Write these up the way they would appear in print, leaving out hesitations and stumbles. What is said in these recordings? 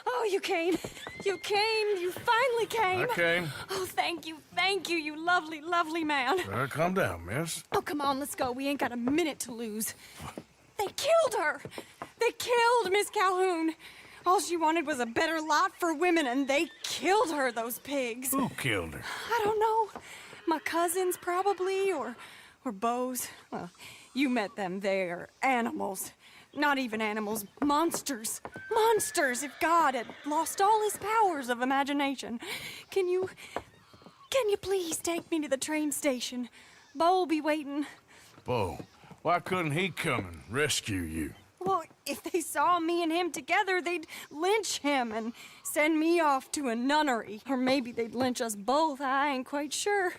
Oh, you came. You came. You finally came. I came. Oh, thank you, you lovely, lovely man. Calm down, miss. Oh, come on, let's go. We ain't got a minute to lose. They killed her. They killed Miss Calhoun. All she wanted was a better lot for women, and they killed her, those pigs. Who killed her? I don't know. My cousins, probably, or Beau's. Well, you met them. They're animals. Not even animals. Monsters. Monsters, if God had lost all his powers of imagination. Can you please take me to the train station? Beau'll be waiting. Beau, why couldn't he come and rescue you? Well, if they saw me and him together, they'd lynch him and send me off to a nunnery. Or maybe they'd lynch us both, I ain't quite sure.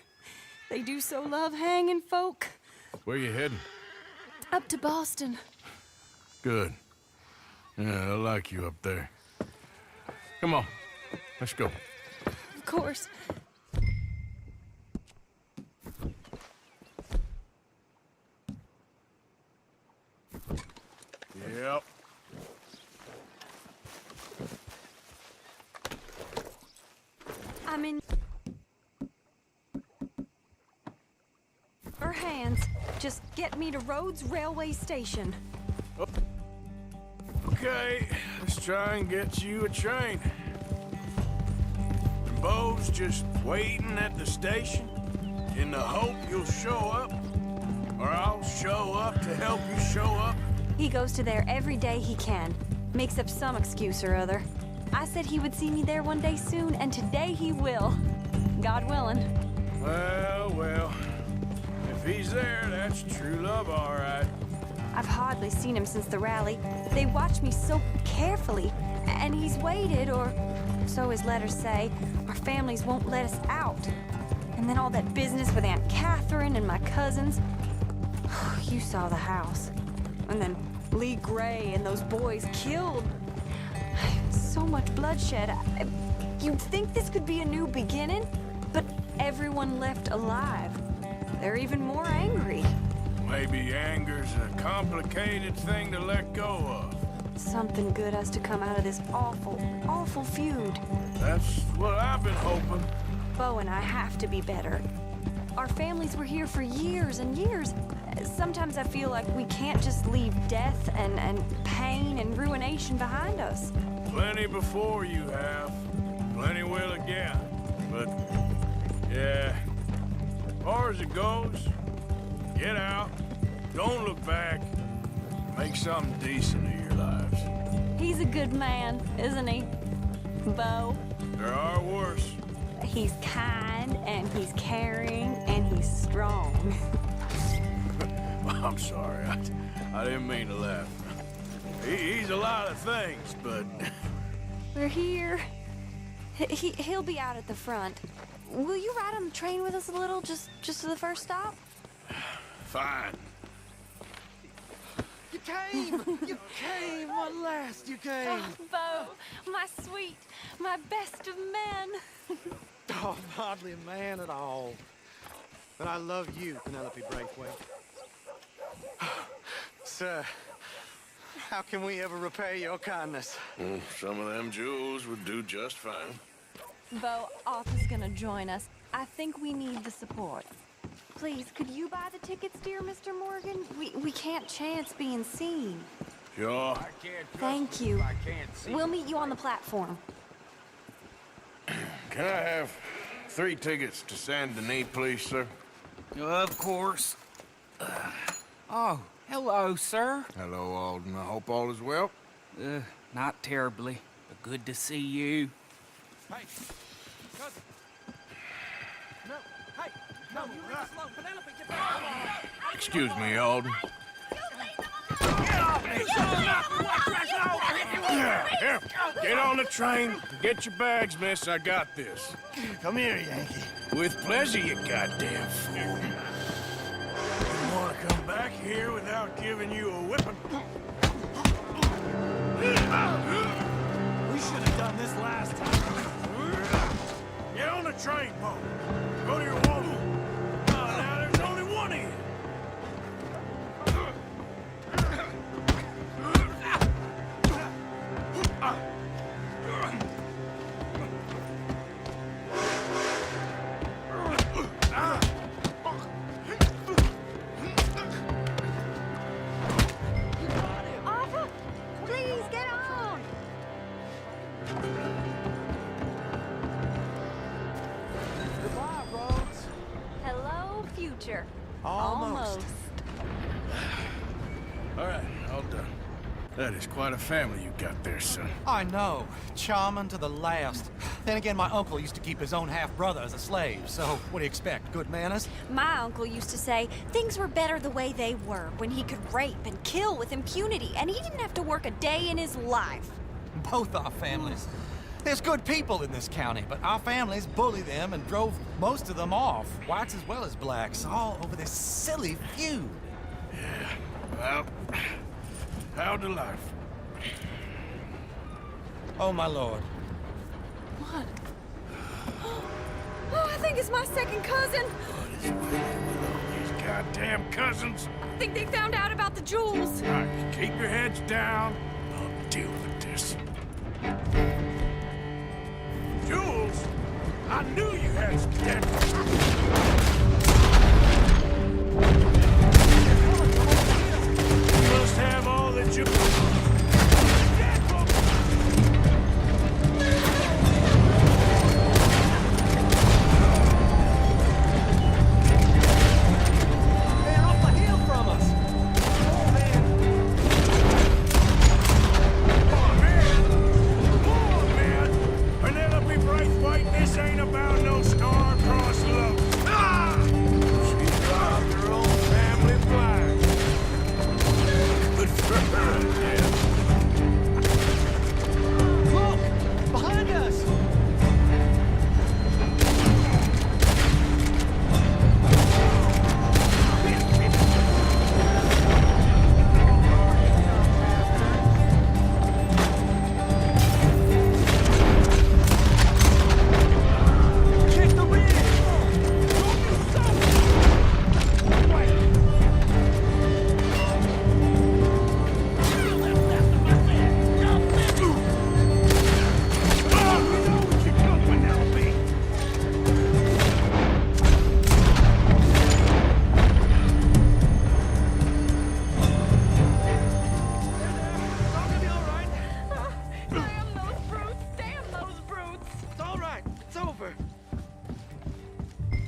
They do so love hanging folk. Where you heading? Up to Boston. Good. Yeah, I like you up there. Come on, let's go. Of course. Yep. I'm in her hands. Just get me to Rhodes Railway Station. Okay, let's try and get you a train. And Beau's just waiting at the station in the hope you'll show up, or I'll show up to help you show up. He goes to there every day he can. Makes up some excuse or other. I said he would see me there one day soon, and today he will. God willing. Well, if he's there, that's true love, all right. I've hardly seen him since the rally. They watch me so carefully, and he's waited, or so his letters say. Our families won't let us out. And then all that business with Aunt Catherine and my cousins. You saw the house. And then Lee Gray and those boys killed. So much bloodshed. You'd think this could be a new beginning, but everyone left alive. They're even more angry. Maybe anger's a complicated thing to let go of. Something good has to come out of this awful, awful feud. That's what I've been hoping. Beau and I have to be better. Our families were here for years and years. Sometimes I feel like we can't just leave death and pain and ruination behind us. Plenty before you have. Plenty will again. But, yeah, as far as it goes, get out, don't look back, make something decent of your lives. He's a good man, isn't he, Beau? There are worse. He's kind, and he's caring, and he's strong. I'm sorry, I didn't mean to laugh. He's a lot of things, but... We're here. He'll be out at the front. Will you ride on the train with us a little, just to the first stop? Fine. You came! You came! At last you came! Oh, Beau, my sweet, my best of men. Oh, I'm hardly a man at all. But I love you, Penelope Braithwaite. Sir, how can we ever repay your kindness? Some of them jewels would do just fine. Beau, Arthur's gonna join us. I think we need the support. Please, could you buy the tickets, dear Mr. Morgan? We can't chance being seen. Sure. Thank you. We'll meet you on the platform. Can I have 3 tickets to Saint Denis, please, sir? Of course. Oh, hello, sir. Hello, Alden. I hope all is well. Not terribly, but good to see you. Hey! Cousin! No! Hey! No, you really slow. Penelope, get back! Excuse me, Alden. Here, get on the train. Get your bags, miss. I got this. Come here, Yankee. With pleasure, you goddamn fool. You want to come back here without giving you a whipping? We should have done this last time. Get on the train, Beau. Go to your woman. Now, there's only one here. Almost. All right, all done. That is quite a family you got there, son. I know. Charming to the last. Then again, my uncle used to keep his own half-brother as a slave, so what do you expect? Good manners? My uncle used to say things were better the way they were, when he could rape and kill with impunity, and he didn't have to work a day in his life. Both our families. There's good people in this county, but our families bullied them and drove most of them off, whites as well as blacks, all over this silly feud. Well, how to life? Oh, my lord. What? Oh, I think it's my second cousin. What is with all these goddamn cousins? I think they found out about the jewels. All right, keep your heads down. I'll deal with this. Jules? I knew you had some dead. You must have all that you... This ain't about no star-crossed love. Ah! She dropped her own family flag. Good for her, yeah. Look! Behind us!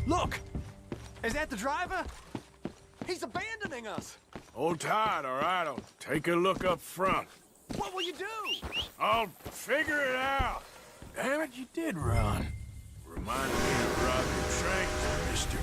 Look! Is that the driver? He's abandoning us! Hold tight, all right? I'll take a look up front. What will you do? I'll figure it out. Damn it, you did run. Reminded me of robbing trains, mister.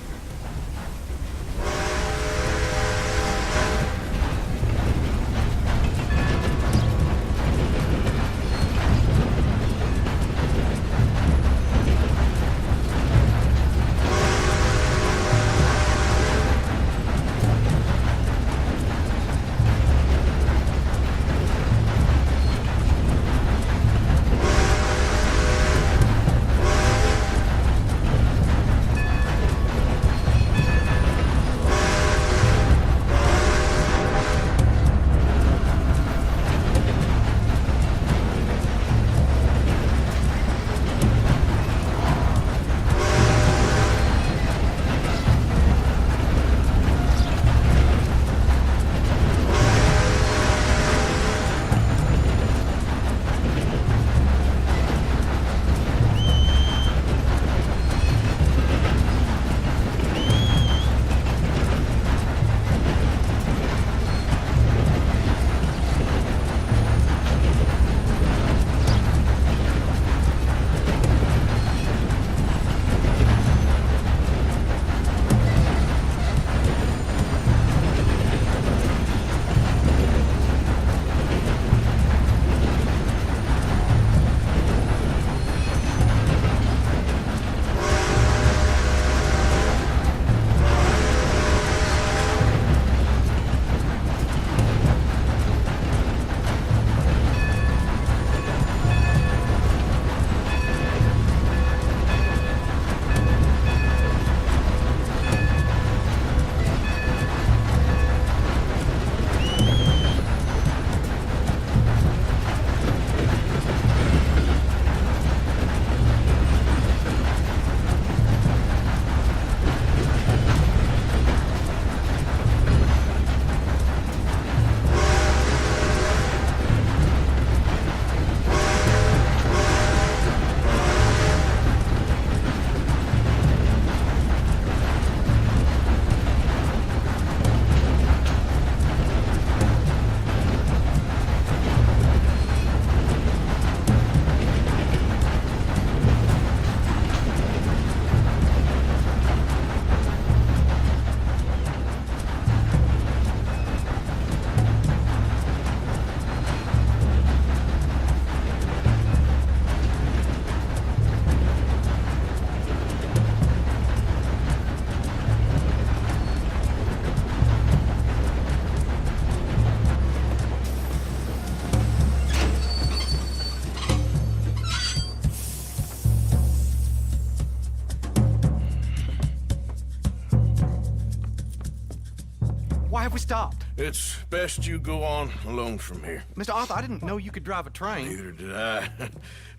we stopped? It's best you go on alone from here. Mr. Arthur, I didn't know you could drive a train. Neither did I.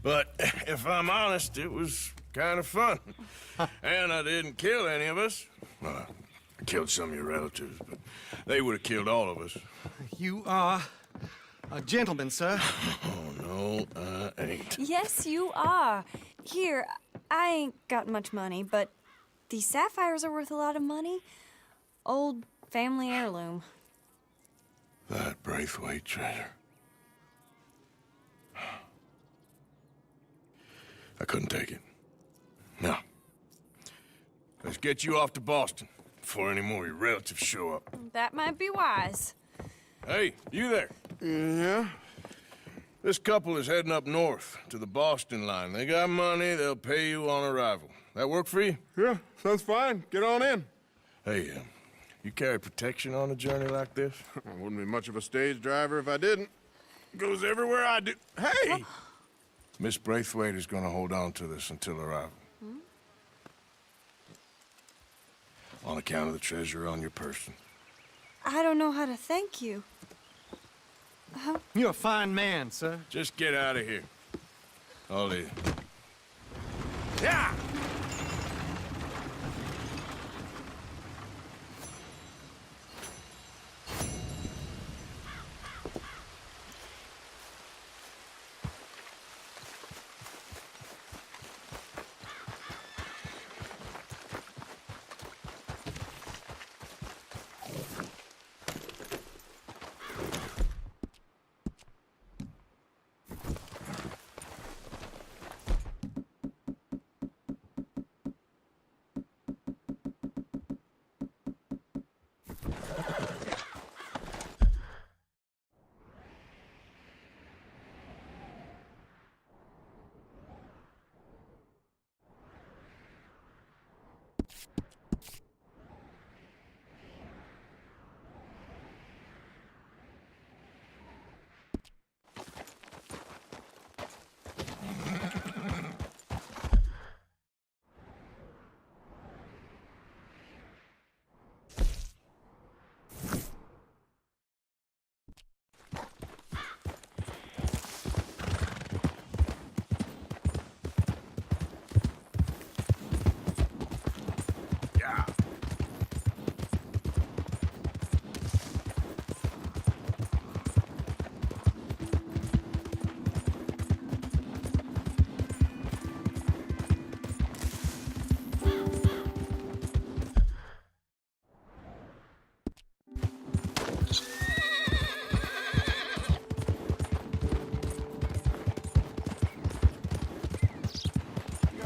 But if I'm honest, it was kind of fun. And I didn't kill any of us. Well, I killed some of your relatives, but they would have killed all of us. You are a gentleman, sir. Oh, no, I ain't. Yes, you are. Here, I ain't got much money, but these sapphires are worth a lot of money. Old family heirloom. That Braithwaite treasure. I couldn't take it. No. Let's get you off to Boston before any more of your relatives show up. That might be wise. Hey, you there? Yeah? This couple is heading up north to the Boston line. They got money, they'll pay you on arrival. That work for you? Yeah, sounds fine. Get on in. Hey, you carry protection on a journey like this? I wouldn't be much of a stage driver if I didn't. Goes everywhere I do. Hey! Miss Braithwaite is gonna hold on to this until arrival. On account of the treasure on your person. I don't know how to thank you. You're a fine man, sir. Just get out of here. I'll leave. Yeah!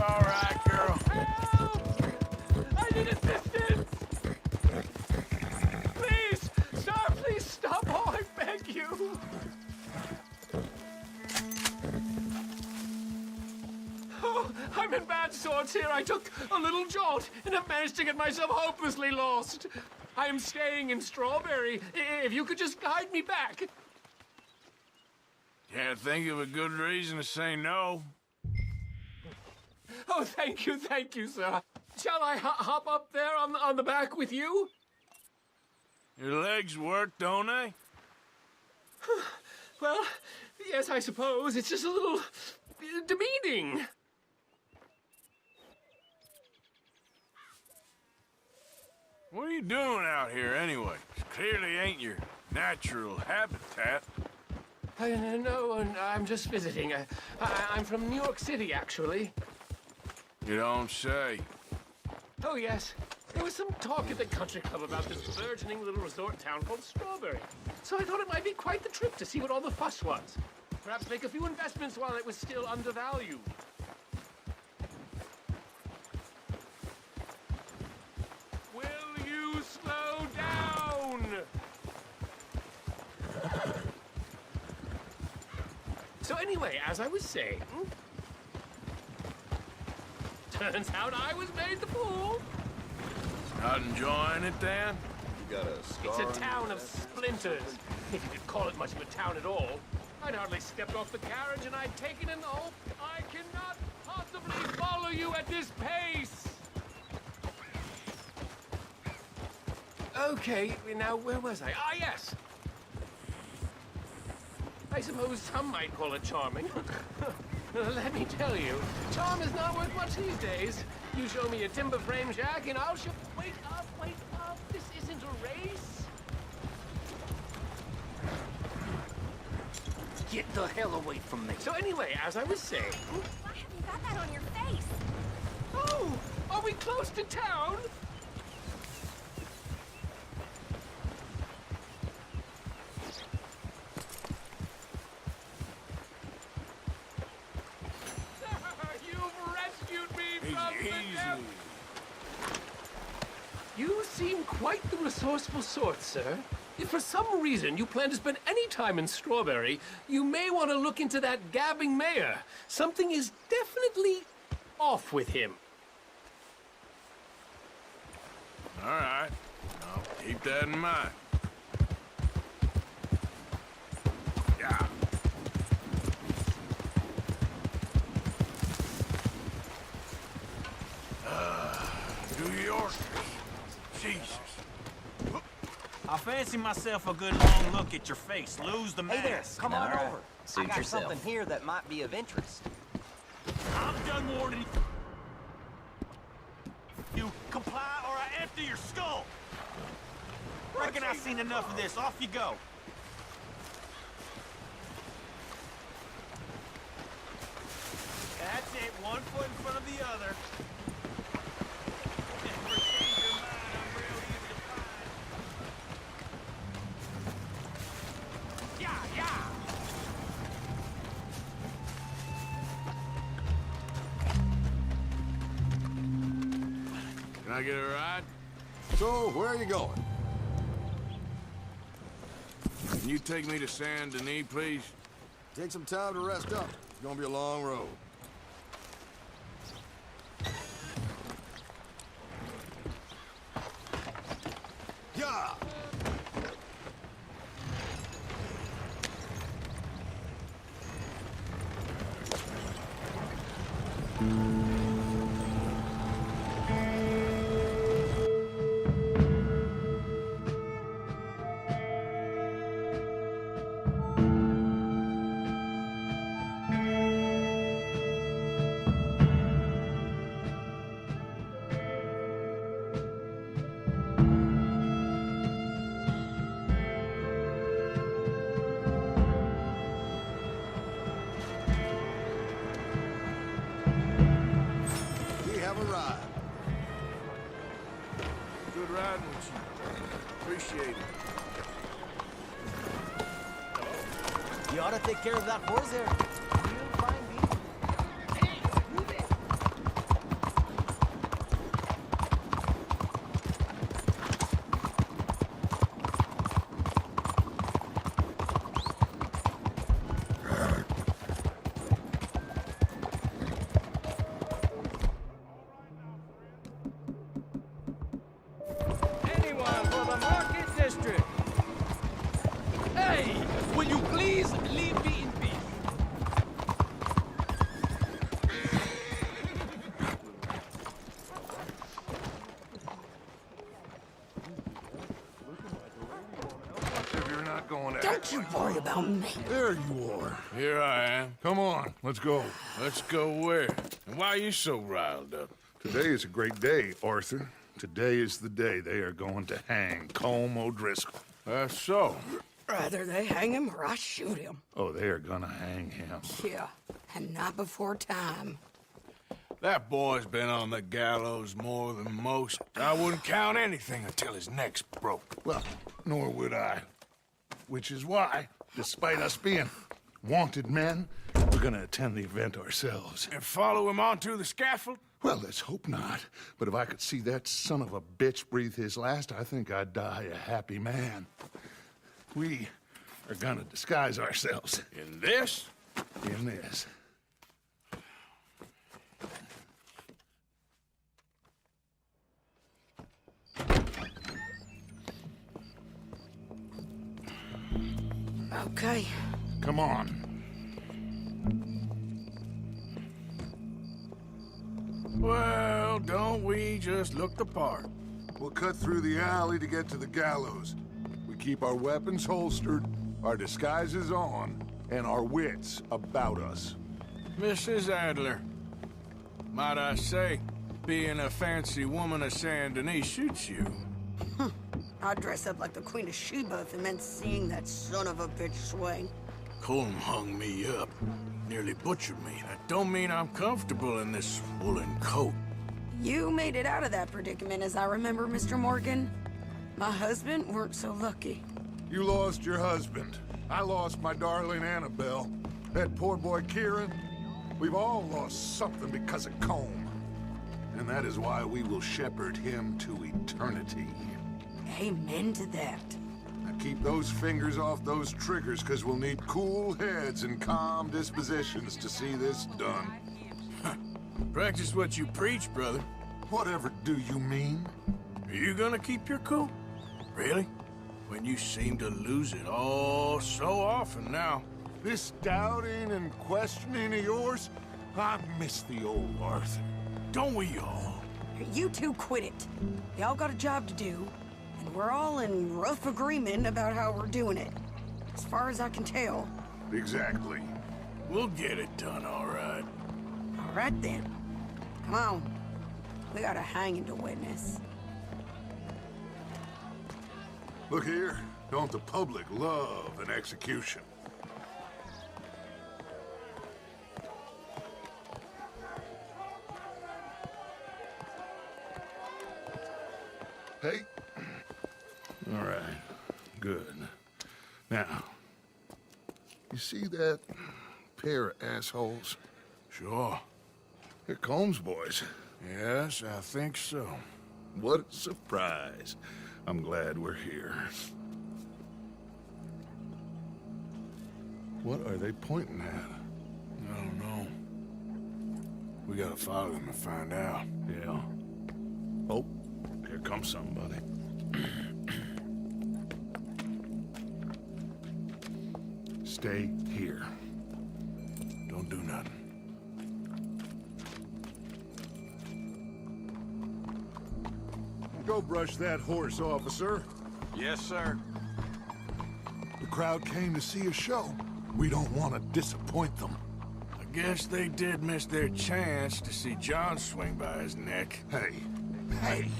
All right, girl. Help! I need assistance! Please! Sir, please stop! Oh, I beg you! Oh, I'm in bad sorts here. I took a little jolt and have managed to get myself hopelessly lost. I am staying in Strawberry. If you could just guide me back. Can't think of a good reason to say no. Oh, thank you, sir. Shall I hop up there on the back with you? Your legs work, don't they? Well, yes, I suppose. It's just a little demeaning. What are you doing out here anyway? Clearly ain't your natural habitat. No, I'm just visiting. I'm from New York City, actually. You don't say. Oh, yes. There was some talk at the country club about this burgeoning little resort town called Strawberry. So I thought it might be quite the trip to see what all the fuss was. Perhaps make a few investments while it was still undervalued. Will you slow down? So anyway, as I was saying, turns out I was made the fool. Not enjoying it, then? You got a scar? It's a town of splinters, if you could call it much of a town at all. I'd hardly stepped off the carriage and I'd taken in the whole... I cannot possibly follow you at this pace! Okay, now where was I? Ah, yes! I suppose some might call it charming. Let me tell you, charm is not worth much these days. You show me a timber frame shack and I'll show... Wait up, wait up. This isn't a race. Get the hell away from me. So anyway, as I was saying... Why have you got that on your face? Oh, are we close to town? You've rescued me from the depths. You seem quite the resourceful sort, sir. If for some reason you plan to spend any time in Strawberry, you may want to look into that gabbing mayor. Something is definitely off with him. All right. I'll keep that in mind. Yeah. New York. Jesus. I fancy myself a good long look at your face. Lose the mask. Hey there, come on All right. over. Suit I got yourself. something here that might be of interest. I'm done warning you. Comply or I empty your skull. Reckon I've seen enough of this. Off you go. That's it. One foot in front of the other. Never change your mind. I'm real easy to find. Yeah, yeah. Can I get a ride? So, where are you going? Can you take me to Saint Denis, please? Take some time to rest up. It's gonna be a long road. Yeah! We have arrived. Good riding with you. Appreciate it. You ought to take care of that horse there. You'll find me. Hey, move it. Anyone for the Market District? Hey, will you please leave me in peace? If you're not going to... Don't you worry about me. There you are. Here I am. Come on, let's go. Let's go where? And why are you so riled up? Today is a great day, Arthur. Today is the day they are going to hang Colm O'Driscoll. That's so. Rather they hang him or I shoot him. Oh, they are gonna hang him. Yeah, and not before time. That boy's been on the gallows more than most. I wouldn't count anything until his neck's broke. Well, nor would I. Which is why, despite us being wanted men, we're gonna attend the event ourselves. And follow him onto the scaffold? Well, let's hope not. But if I could see that son of a bitch breathe his last, I think I'd die a happy man. We are gonna disguise ourselves In this? in this. Okay. Come on. Well, don't we just look the part? We'll cut through the alley to get to the gallows. We keep our weapons holstered, our disguises on, and our wits about us. Mrs. Adler, might I say, being a fancy woman of Saint Denis suits you. I'd dress up like the Queen of Sheba if it meant seeing that son of a bitch swing. Colm hung me up, nearly butchered me. That don't mean I'm comfortable in this woolen coat. You made it out of that predicament, as I remember, Mr. Morgan. My husband weren't so lucky. You lost your husband. I lost my darling Annabelle. That poor boy Kieran. We've all lost something because of Colm. And that is why we will shepherd him to eternity. Amen to that. Now keep those fingers off those triggers, because we'll need cool heads and calm dispositions to see this done. Practice what you preach, brother. Whatever do you mean? Are you gonna keep your cool? Really? When you seem to lose it all so often now. This doubting and questioning of yours, I miss the old Arthur. Don't we all? You two quit it. Y'all got a job to do, and we're all in rough agreement about how we're doing it. As far as I can tell. Exactly. We'll get it done, all right. All right then. Come on. We got a hanging to witness. Look here, don't the public love an execution? Hey. All right, good. Now, you see that pair of assholes? Sure. They're Combs boys. Yes, I think so. What a surprise. I'm glad we're here. What are they pointing at? I don't know. We gotta follow them and find out. Yeah. Oh, here comes somebody. Stay here. Don't do nothing. Go brush that horse, officer. Yes, sir. The crowd came to see a show. We don't want to disappoint them. I guess they did miss their chance to see John swing by his neck. Hey,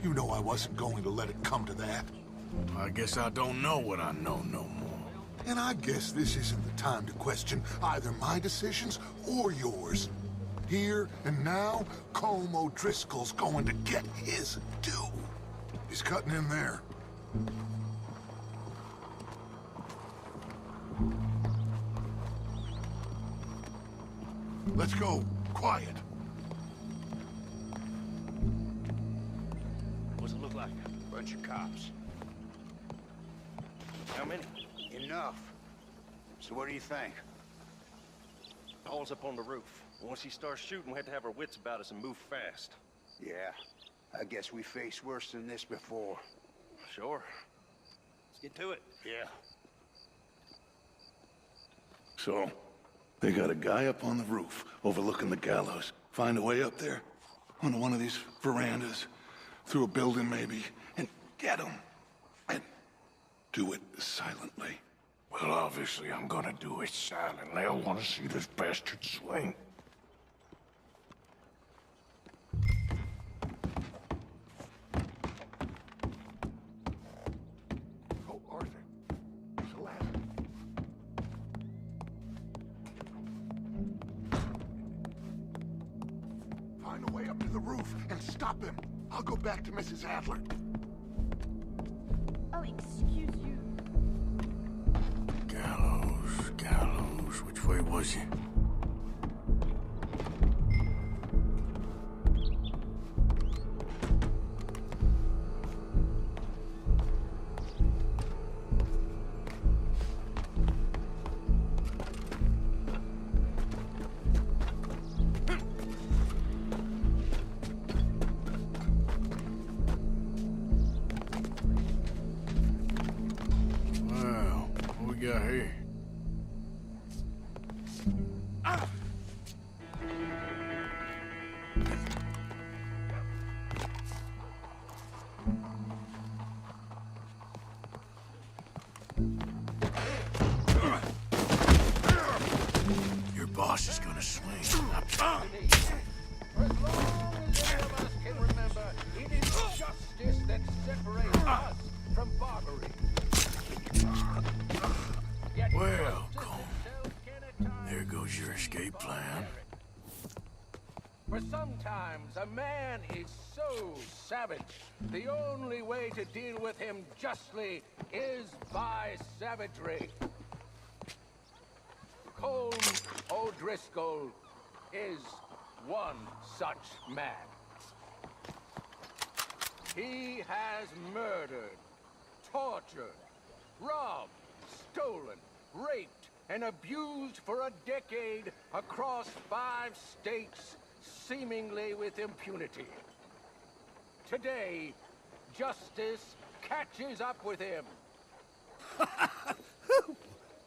you know I wasn't going to let it come to that. I guess I don't know what I know no more. And I guess this isn't the time to question either my decisions or yours. Here and now, Colm O'Driscoll's going to get his due. He's cutting in there. Let's go. Quiet. What's it look like? Bunch of cops. How many? Enough. So what do you think? Paul's up on the roof. Once he starts shooting, we have to have our wits about us and move fast. Yeah, I guess we faced worse than this before. Sure. Let's get to it. Yeah. So, they got a guy up on the roof overlooking the gallows. Find a way up there, onto one of these verandas, through a building maybe, and get him. And do it silently. Well, obviously I'm gonna do it silently. I want to see this bastard swing. Oh, Arthur. There's a ladder. Find a way up to the roof and stop him. I'll go back to Mrs. Adler. Oh, excuse you. Gallows. Which way was he? Wow, what we got here? For sometimes a man is so savage, the only way to deal with him justly is by savagery. Colm O'Driscoll is one such man. He has murdered, tortured, robbed, stolen, raped, and abused for a decade across 5 states, seemingly with impunity. Today, justice catches up with him.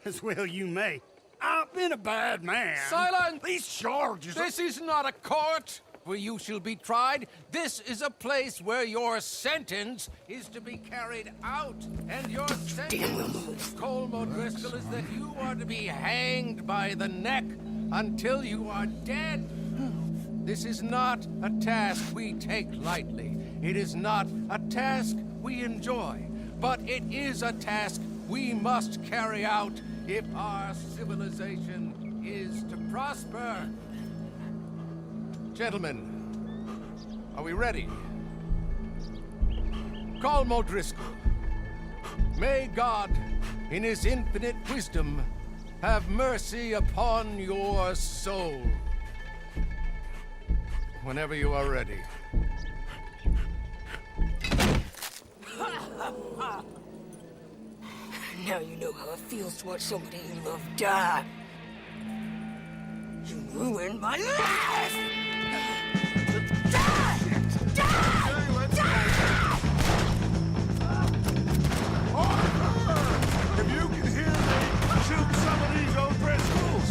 As well you may. I've been a bad man. Silence! These charges... This is not a court where you shall be tried. This is a place where your sentence is to be carried out. And your sentence, Colm O'Driscoll, is that you are to be hanged by the neck until you are dead. This is not a task we take lightly. It is not a task we enjoy. But it is a task we must carry out if our civilization is to prosper. Gentlemen, are we ready? Colm O'Driscoll, may God, in his infinite wisdom, have mercy upon your soul. Whenever you are ready. Now you know how it feels to watch somebody you love die. You ruined my life! Die! Die! Die! Arthur! If you can hear me, shoot some of these O'Driscolls!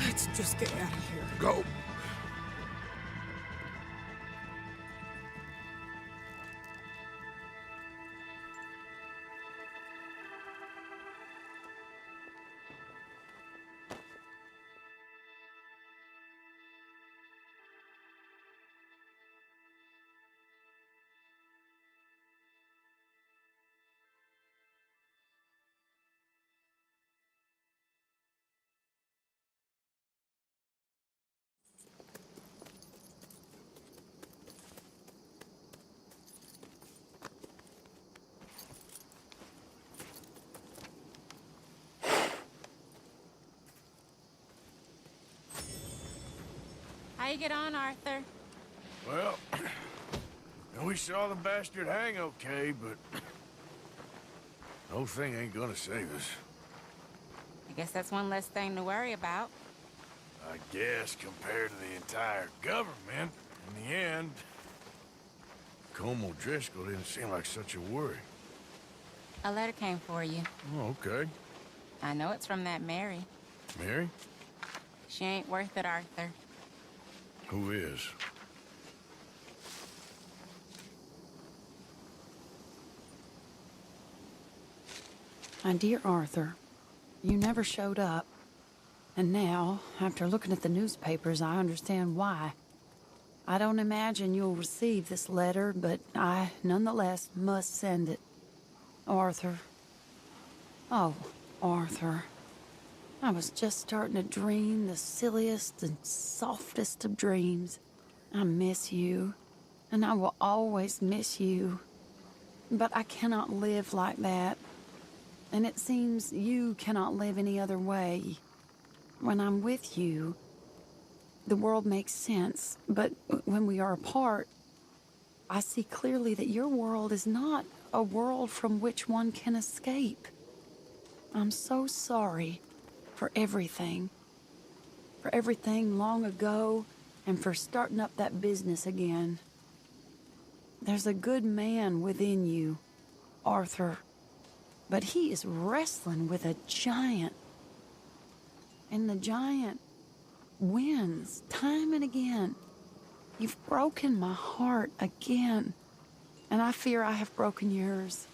Let's just get out of here. Go. How you get on, Arthur? Well, we saw the bastard hang okay, but the whole thing ain't gonna save us. I guess that's one less thing to worry about. I guess compared to the entire government, in the end, Colm O'Driscoll didn't seem like such a worry. A letter came for you. Oh, okay. I know it's from that Mary. Mary? She ain't worth it, Arthur. Who is? My dear Arthur, you never showed up. And now, after looking at the newspapers, I understand why. I don't imagine you'll receive this letter, but I, nonetheless, must send it. Arthur, Oh, Arthur. I was just starting to dream the silliest and softest of dreams. I miss you, and I will always miss you. But I cannot live like that. And it seems you cannot live any other way. When I'm with you, the world makes sense. But when we are apart, I see clearly that your world is not a world from which one can escape. I'm so sorry for everything. For everything long ago, and for starting up that business again. There's a good man within you, Arthur, but he is wrestling with a giant. And the giant wins time and again. You've broken my heart again, and I fear I have broken yours.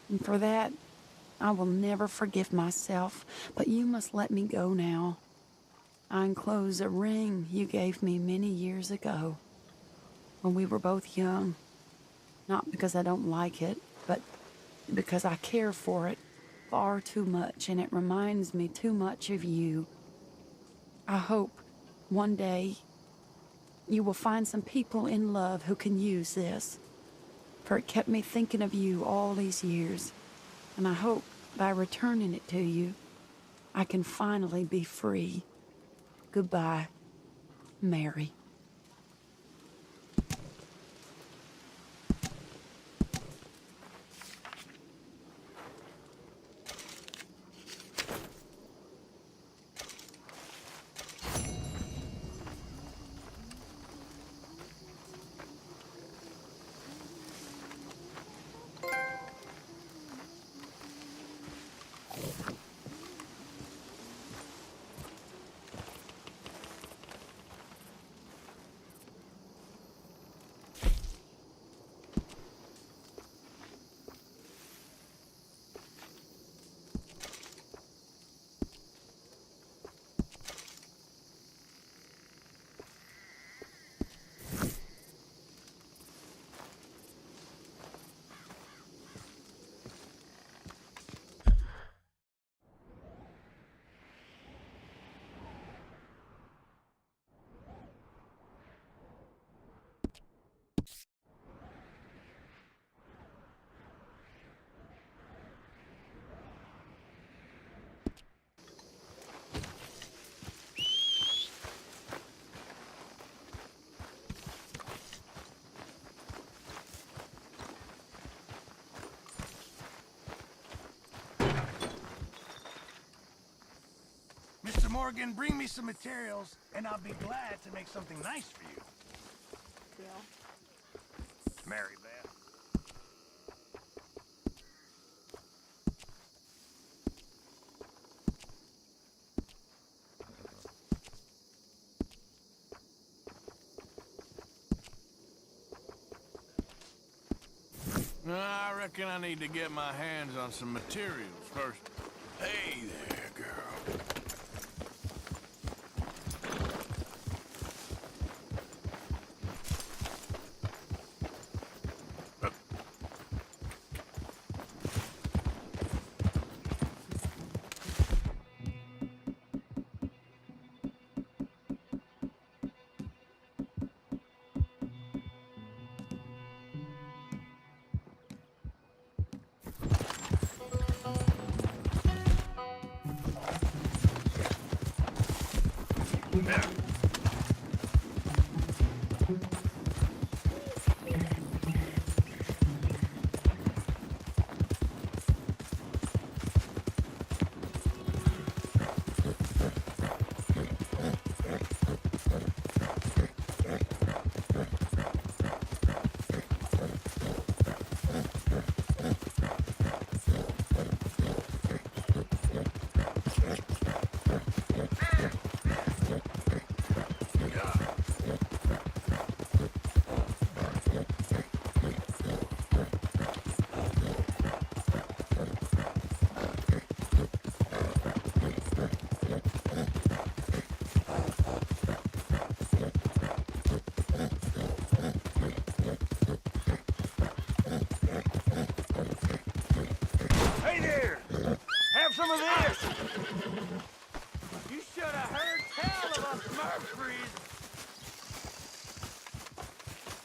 And for that, I will never forgive myself, but you must let me go now. I enclose a ring you gave me many years ago, when we were both young. Not because I don't like it, but because I care for it far too much, and it reminds me too much of you. I hope one day you will find some people in love who can use this, for it kept me thinking of you all these years, and I hope by returning it to you, I can finally be free. Goodbye, Mary. Mr. Morgan, bring me some materials, and I'll be glad to make something nice for you. Mary Beth. I reckon I need to get my hands on some materials first. Hey there, girl.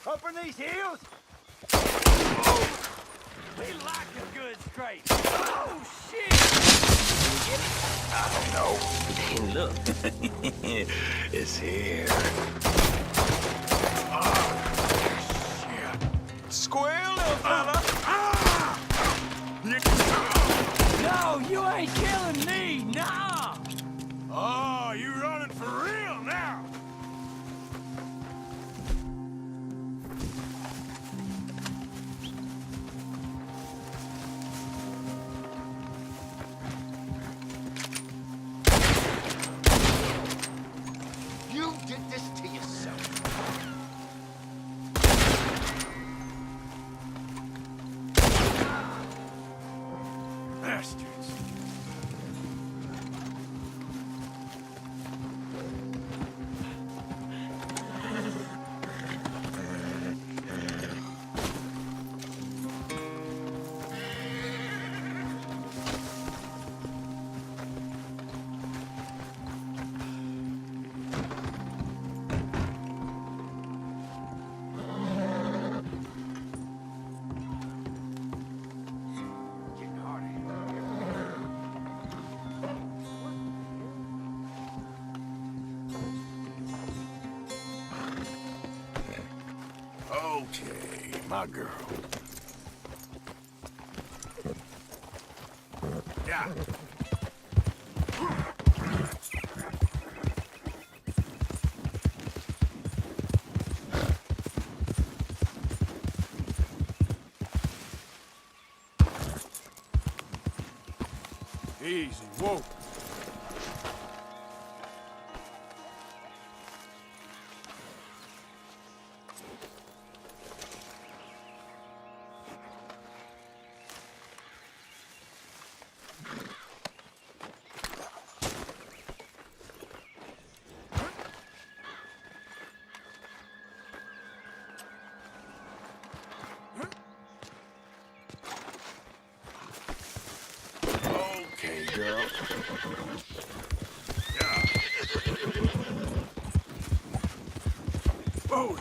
Up in these hills? We like a good scrape. Oh, shit! I don't know. Hey, look. It's here. Squeal, little fella! No, you ain't killing me, nah! Oh, you running for real now? You did this to yourself. Bastards. Okay, my girl. Yeah. Easy, whoa. Okay, girl. Yeah. Whoa.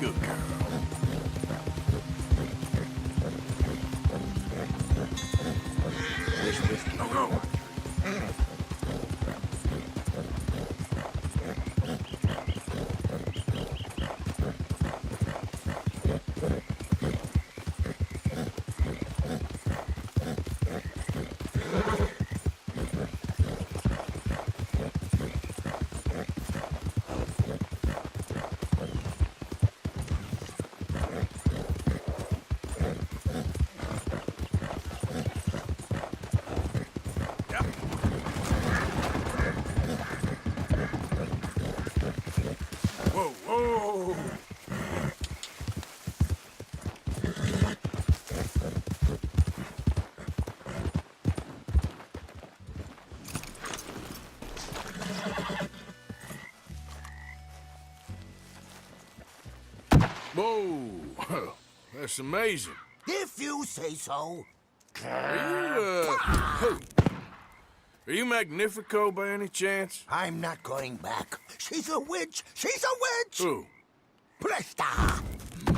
Good girl. Go, go. Whoa, whoa! Whoa! That's amazing. If you say so. Are you Magnifico by any chance? I'm not going back. She's a witch! She's a witch! Who? Presta!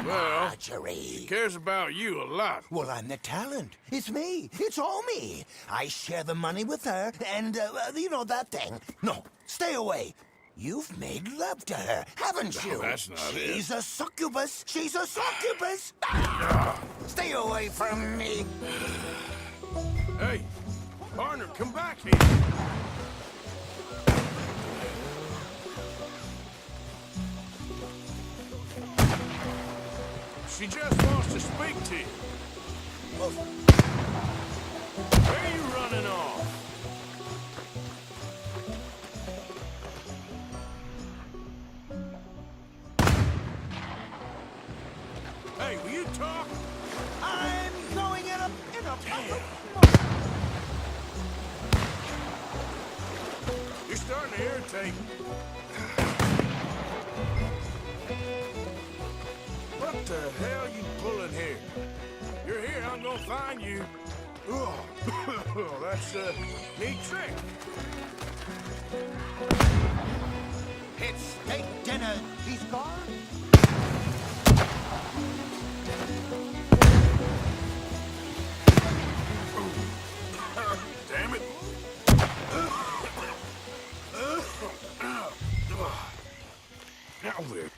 Well, Marjorie. she cares about you a lot. Well, I'm the talent. It's me. It's all me. I share the money with her, and, you know, that thing. No, stay away. You've made love to her, haven't you? That's not it. She's a succubus. She's a succubus. Ah! Stay away from me. Hey, partner, come back here. She just wants to speak to you. Where are you running off? Hey, will you talk? I'm going in a You're starting to irritate me. What the hell are you pulling here? You're here, I'm gonna find you. Oh, that's a neat trick. It's steak dinner. He's gone. Damn it. Now we're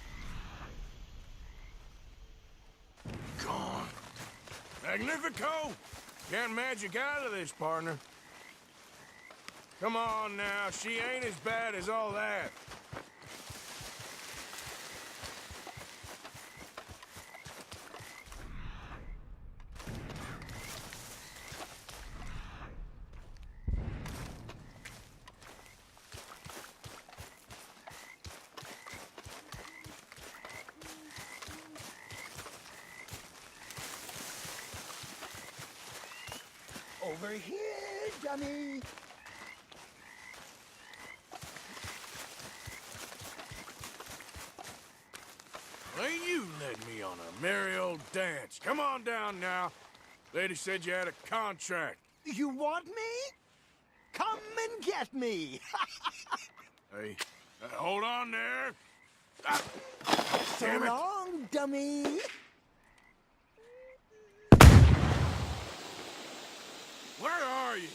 gone. Magnifico! Can't magic out of this, partner. Come on now, she ain't as bad as all that. Over here, dummy. Ain't you led me on a merry old dance. Come on down now. Lady said you had a contract. You want me? Come and get me. Hey, hold on there. So Damn it. long, dummy. Where are you?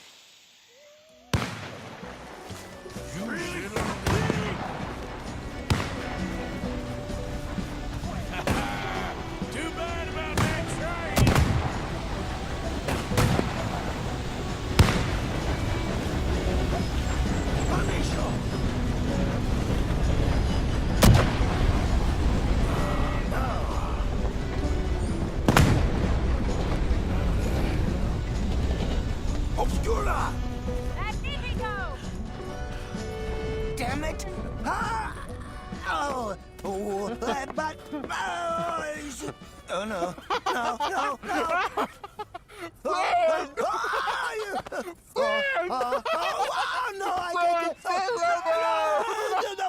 You little pig. Too bad about that train. Obscura! Magnifico! Damn it! Ah! Oh! Oh! But... Oh, no. No, no, no! Oh, no, I can't...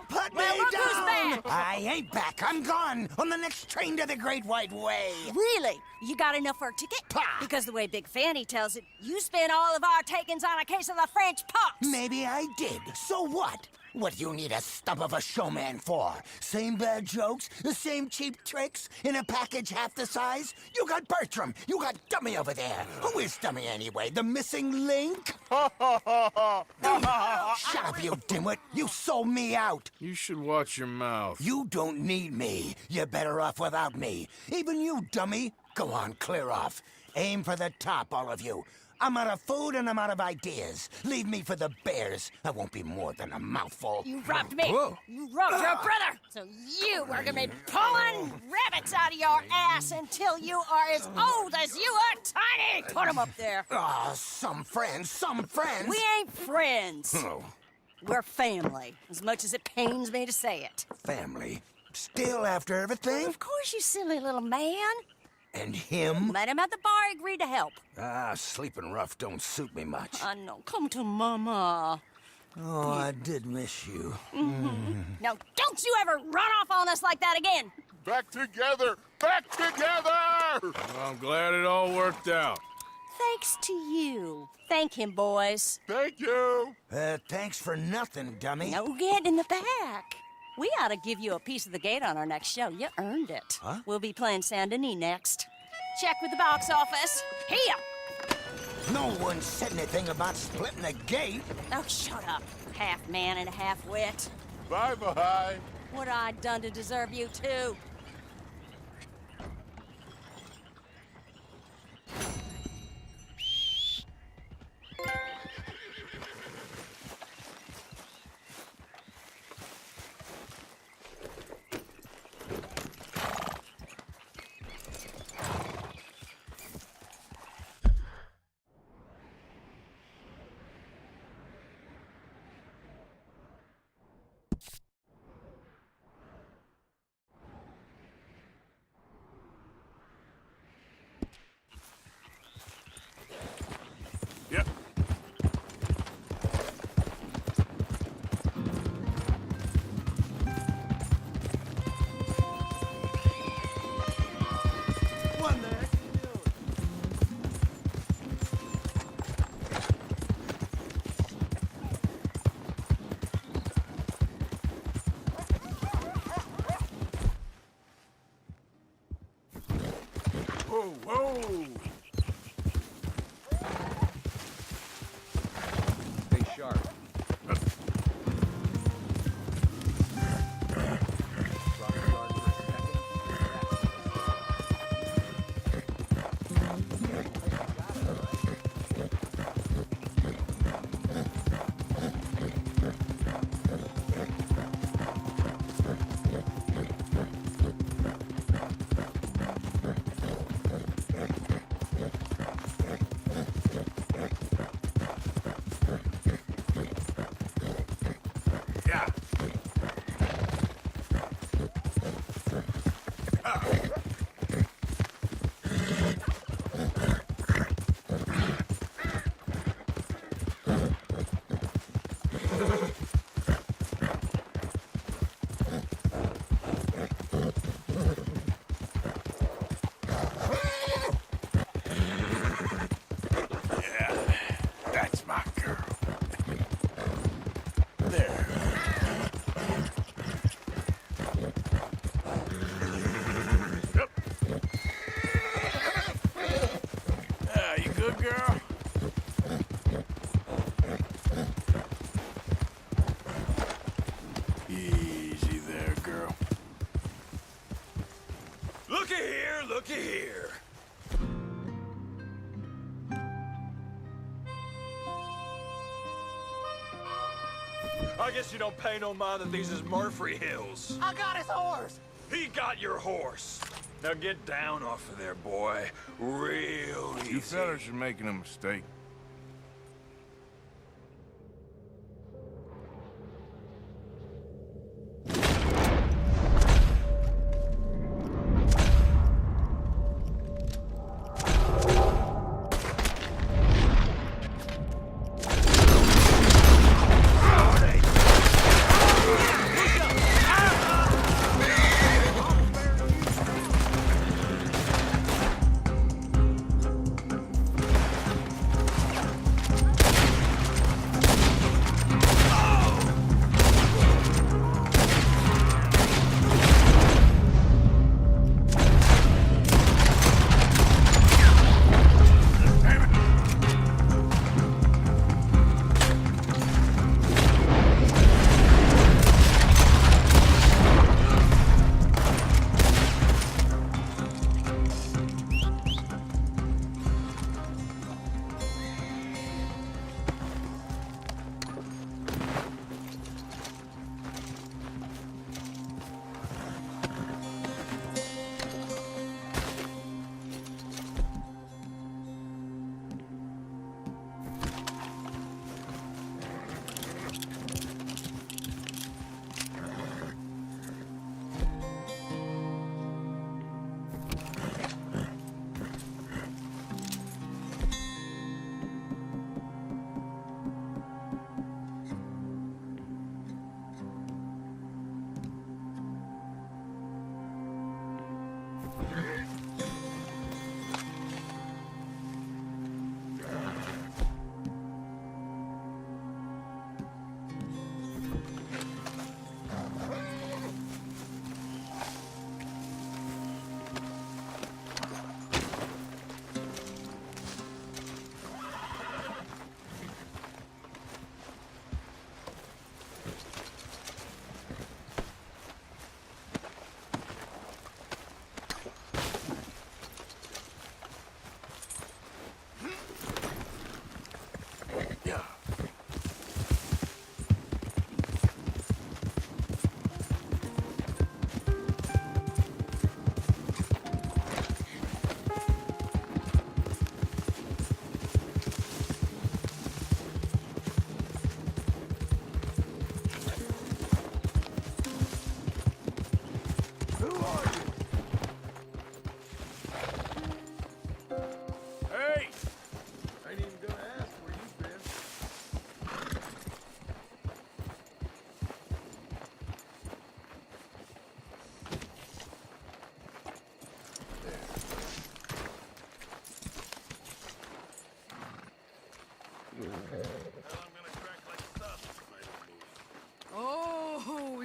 Put me down! I ain't back. I'm gone on the next train to the Great White Way. Really? You got enough for a ticket? Because the way Big Fanny tells it, you spent all of our takings on a case of the French pox. Maybe I did. So what? What do you need a stump of a showman for? Same bad jokes? The same cheap tricks? In a package half the size? You got Bertram. You got Dummy over there. Who is Dummy anyway? The missing link? Shut up, you dimwit. You sold me out. You should watch your mouth. You don't need me. You're better off without me. Even you, dummy. Go on, clear off. Aim for the top, all of you. I'm out of food and I'm out of ideas. Leave me for the bears. I won't be more than a mouthful. You robbed me. Whoa. You robbed your brother. So you are gonna be pulling rabbits out of your ass until you are as old as you are tiny. Put them up there. Ah, some friends, some friends. We ain't friends. Oh, We're family, as much as it pains me to say it. family. Still after everything? Of course, you silly little man. And him? Met him at the bar, agreed to help. Ah, sleeping rough don't suit me much. I know. Come to Mama. Oh, I did miss you. Now, don't you ever run off on us like that again. Back together! Back together! Well, I'm glad it all worked out. Thanks to you. Thank him, boys. Thank you! Thanks for nothing, dummy. No get in the back. We ought to give you a piece of the gate on our next show. You earned it. Huh? We'll be playing Saint Denis next. Check with the box office. Here! No one said anything about splitting the gate. Oh, shut up. Half man and half wit. Bye-bye. What I done to deserve you too? Yep. What the heck are you doing? Whoa, whoa! Stay sharp. Yeah. Yeah, that's my girl. There. Yep. You good, girl? Easy there, girl. Looky here, looky here. I guess you don't pay no mind that these is Murphy Hills. I got his horse. He got your horse. Now get down off of there, boy. Real easy. You fellas are making a mistake.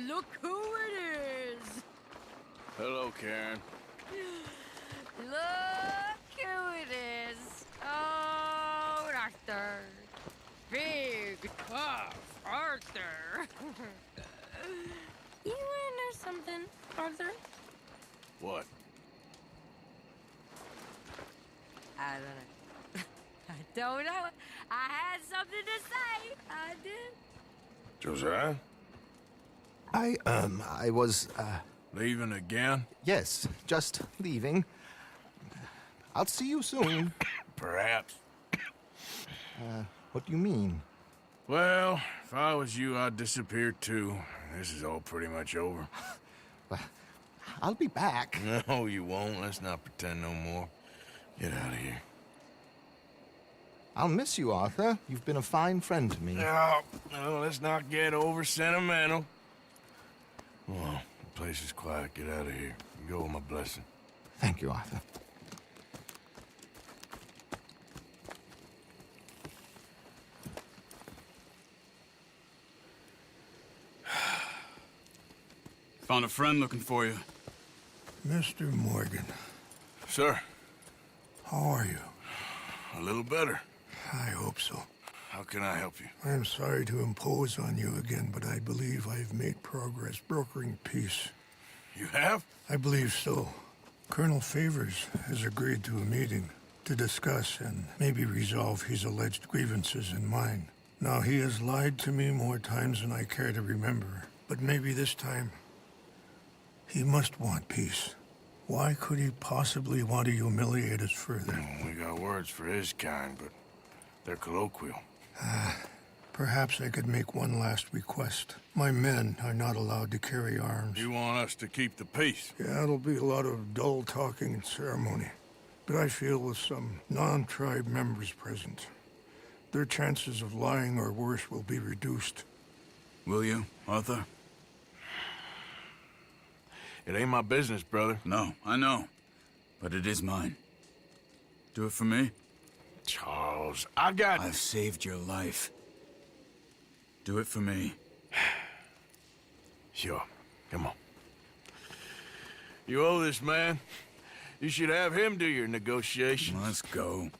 look who it is! Hello, Karen. Look who it is! Oh, Arthur. Big, tough Arthur. You wanna know something, Arthur? What? I don't know. I don't know. I had something to say. I did. Josiah? I was, Leaving again? yes, just leaving. I'll see you soon. Perhaps. What do you mean? Well, if I was you, I'd disappear too. This is all pretty much over. I'll be back. No, you won't. Let's not pretend no more. Get out of here. I'll miss you, Arthur. You've been a fine friend to me. No, let's not get over sentimental. Well, the place is quiet. Get out of here. Go with my blessing. Thank you, Arthur. Found a friend looking for you. Mr. Morgan. Sir. How are you? A little better. I hope so. How can I help you? I'm sorry to impose on you again, but I believe I've made progress brokering peace. You have? I believe so. Colonel Favors has agreed to a meeting to discuss and maybe resolve his alleged grievances and mine. Now, he has lied to me more times than I care to remember, but maybe this time he must want peace. Why could he possibly want to humiliate us further? We got words for his kind, but they're colloquial. Perhaps I could make one last request. My men are not allowed to carry arms. You want us to keep the peace? Yeah, it'll be a lot of dull talking and ceremony. But I feel with some non-tribe members present, their chances of lying or worse will be reduced. Will you, Arthur? It ain't my business, brother. No, I know. But it is mine. Do it for me? Charles, I've saved your life. Do it for me. Sure. Come on. You owe this man. You should have him do your negotiations. Let's go.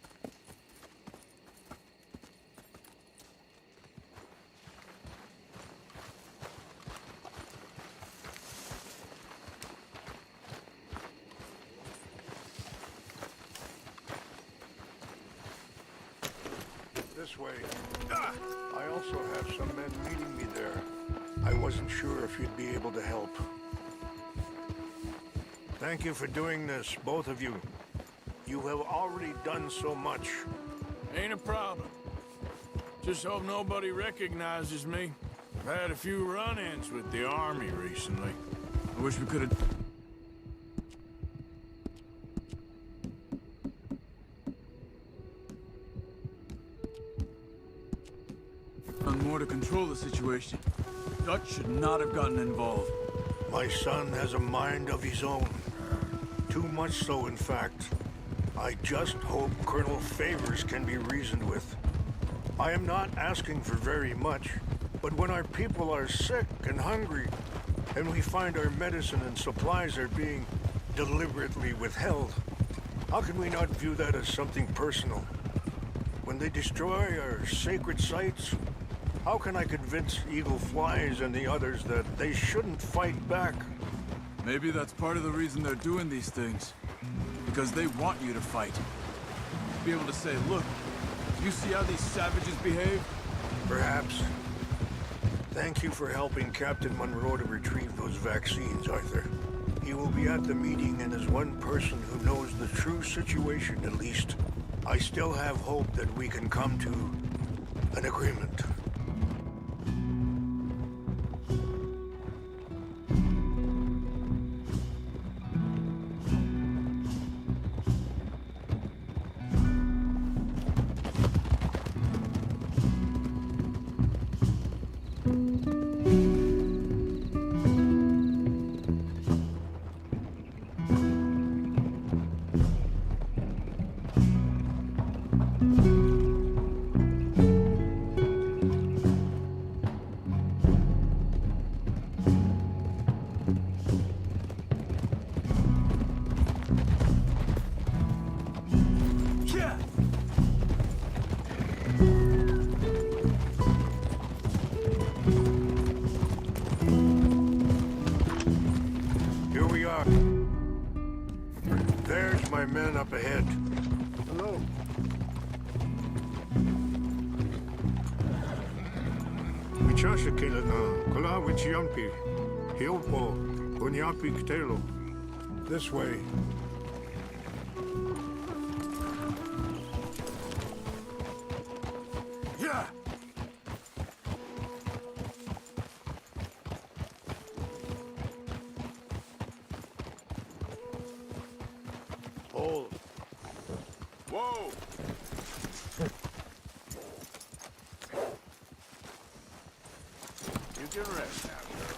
This way. I also have some men meeting me there. I wasn't sure if you'd be able to help. Thank you for doing this, both of you. You have already done so much. Ain't a problem. Just hope nobody recognizes me. I've had a few run-ins with the army recently. I wish we could have... done more to control the situation. Dutch should not have gotten involved. My son has a mind of his own. Too much so, in fact. I just hope Colonel Favors can be reasoned with. I am not asking for very much, but when our people are sick and hungry, and we find our medicine and supplies are being deliberately withheld, how can we not view that as something personal? When they destroy our sacred sites, how can I convince Eagle Flies and the others that they shouldn't fight back? Maybe that's part of the reason they're doing these things. Because they want you to fight. Be able to say, look, do you see how these savages behave? Perhaps. Thank you for helping Captain Monroe to retrieve those vaccines, Arthur. He will be at the meeting and is one person who knows the true situation, at least. I still have hope that we can come to an agreement. men up ahead. Hello. Wichasha Kilana, Kola Wichiampi, Hiopo, Onyampi Kitelo. This way. Yeah! Hold. Whoa! You can rest now, girl.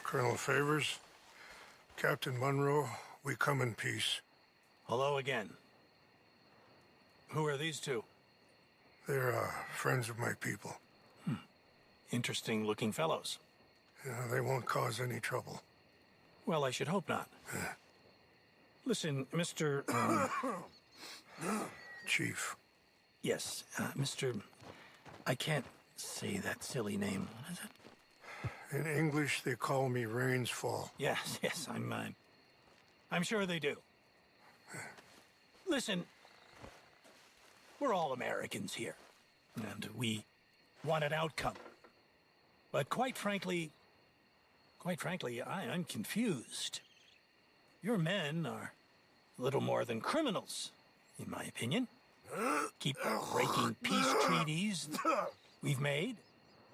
Colonel Favors, Captain Monroe, we come in peace. Hello again. Who are these two? They're friends of my people. Interesting looking fellows. Yeah, they won't cause any trouble. Well, I should hope not. Listen, Mr. Chief. Yes, Mr. I can't say that silly name. What is it? In English, they call me Rains Fall. Yes, yes, I'm sure they do. Listen, we're all Americans here, and we want an outcome. But quite frankly, I'm confused. Your men are little more than criminals, in my opinion. Keep breaking peace treaties we've made,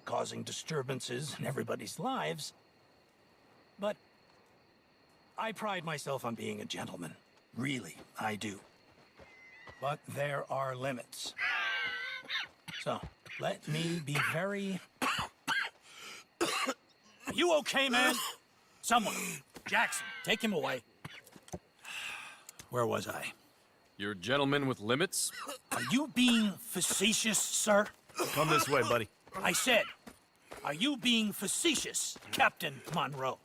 causing disturbances in everybody's lives. But I pride myself on being a gentleman. Really, I do. But there are limits. So, let me be very... You okay, man? Someone. Jackson, take him away. Where was I? You're a gentleman with limits? Are you being facetious, sir? Come this way, buddy. I said, are you being facetious, Captain Monroe?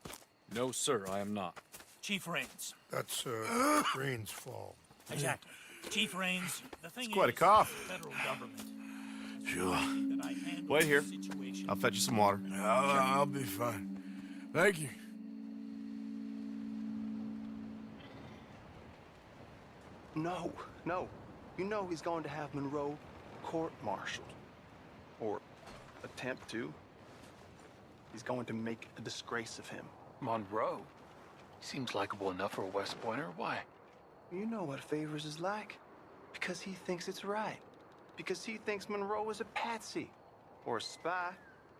No, sir, I am not. Chief Rains. That's, Rains Fall. Exactly. Chief Rains, the thing It's quite a is, cough. the federal government. Sure. That I handle Wait here. the situation. I'll fetch you some water. I'll be fine. Thank you. No, no. You know he's going to have Monroe court-martialed. Or attempt to. He's going to make a disgrace of him. Monroe? He seems likable enough for a West Pointer. Why? You know what Favors is like. Because he thinks it's right. Because he thinks Monroe is a patsy. Or a spy.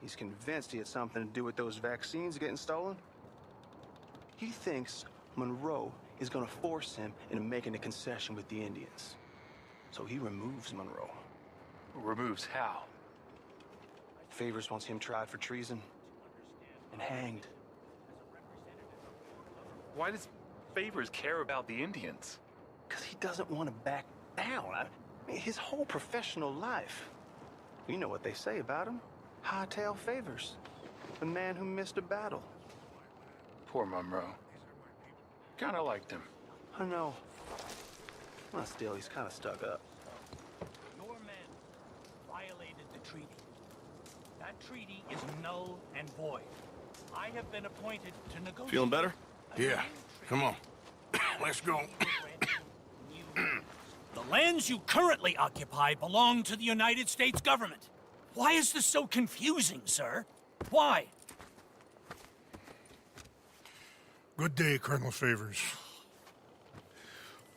He's convinced he had something to do with those vaccines getting stolen. He thinks Monroe is gonna force him into making a concession with the Indians. So he removes Monroe. Removes how? Favors wants him tried for treason and hanged. Why does Favors care about the Indians? Because he doesn't want to back down. I mean, his whole professional life. You know what they say about him. Hightail Favors. The man who missed a battle. Poor Monroe. Kinda liked him. I know. Well, still, he's kind of stuck up. Your men violated the treaty. That treaty is null and void. I have been appointed to negotiate. Feeling better? Yeah. Come on. Let's go. The lands you currently occupy belong to the United States government. Why is this so confusing, sir? Why? Good day, Colonel Favors.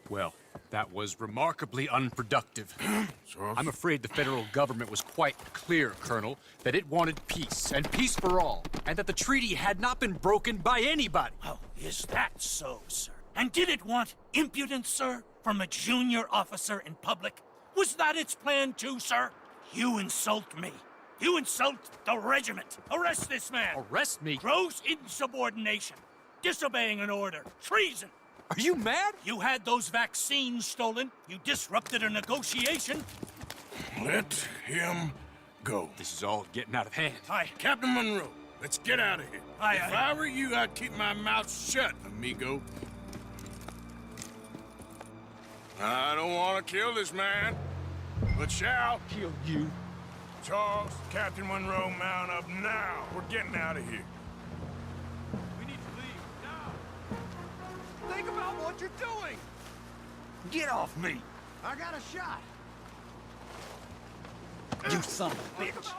Well, that was remarkably unproductive. I'm afraid the federal government was quite clear, Colonel, that it wanted peace, and peace for all, and that the treaty had not been broken by anybody. Oh, is that so, sir? And did it want impudence, sir, from a junior officer in public? Was that its plan too, sir? You insult me. You insult the regiment. Arrest this man. Arrest me? Gross insubordination. Disobeying an order. Treason. Are you mad? You had those vaccines stolen. You disrupted a negotiation. Let him go. This is all getting out of hand. Hi, Captain Monroe. Let's get out of here. If I were you, I'd keep my mouth shut, amigo. I don't want to kill this man, but shall kill you. Charles, Captain Monroe, mount up now. We're getting out of here. We need to leave now. Think about what you're doing. Get off me! I got a shot. You son of a bitch!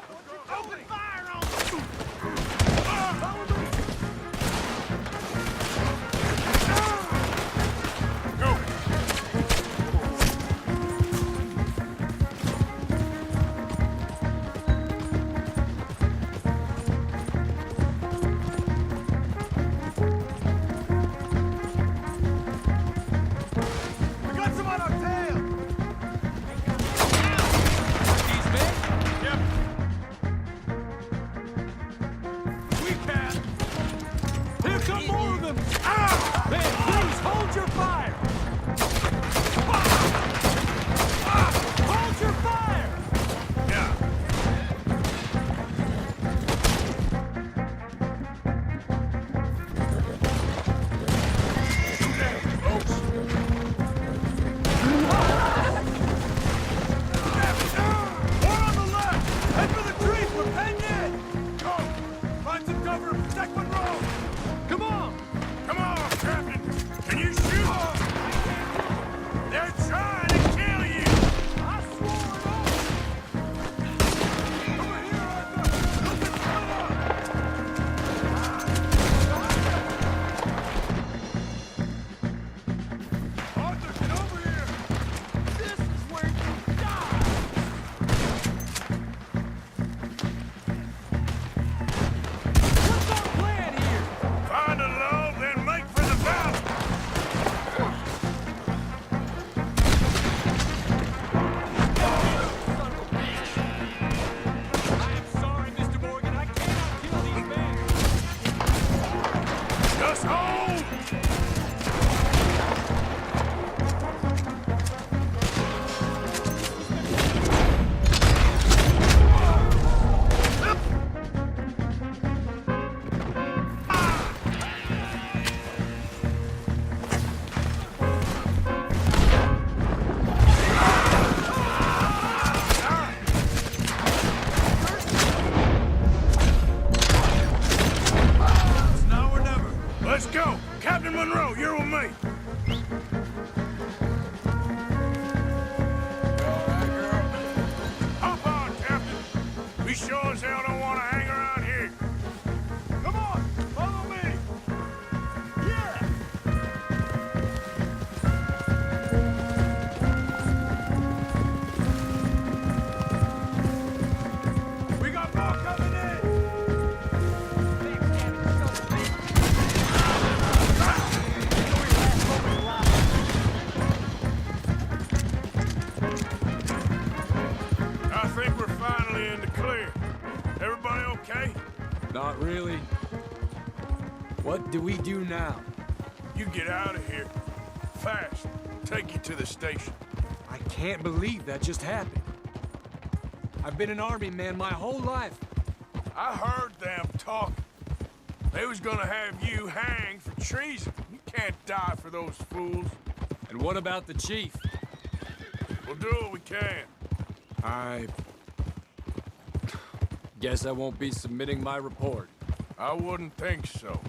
Open fire on me! Go! We got some on our tail. These men? Yep. We can. Here come more of them. Ah! Man, please hold your fire. Hold your fire. Yeah. One on the left. Head for the trees. We're heading in. Go. Find some cover and protect Monroe. Come on. Come on, Captain. Can you shoot? They're trying to kill you. I swore it off. Over here, Arthur. Look at Arthur, get over here. This is where you die. What's our plan here? Find a low, then make for the valley. I am sorry, Mr. Morgan. I cannot kill these men. Just hold. It's now or never. Let's go. Captain Monroe, you're with me. Hop on, Captain. We sure as hell don't want to hang around here. Come on, follow me. Yeah. We got more coming in. I think we're finally in the clear. Everybody okay? Not really. What do we do now? You get out of here. Fast. Take you to the station. I can't believe that just happened. I've been an army man my whole life. I heard them talking. They was gonna have you hanged for treason. You can't die for those fools. And what about the chief? We'll do what we can. I guess I won't be submitting my report. I wouldn't think so.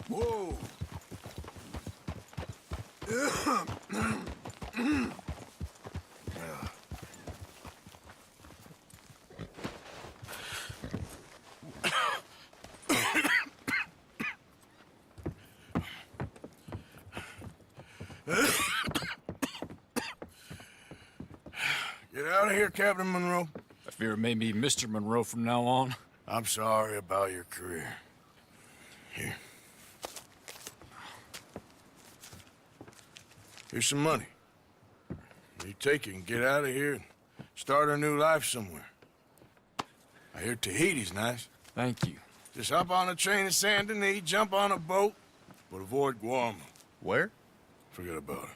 Whoa. Get out of here, Captain Monroe. I fear it may be Mr. Monroe from now on. I'm sorry about your career. Here. Here's some money. You take it and get out of here and start a new life somewhere. I hear Tahiti's nice. Thank you. Just hop on a train to Saint Denis, jump on a boat, but avoid Guam. Where? Forget about it.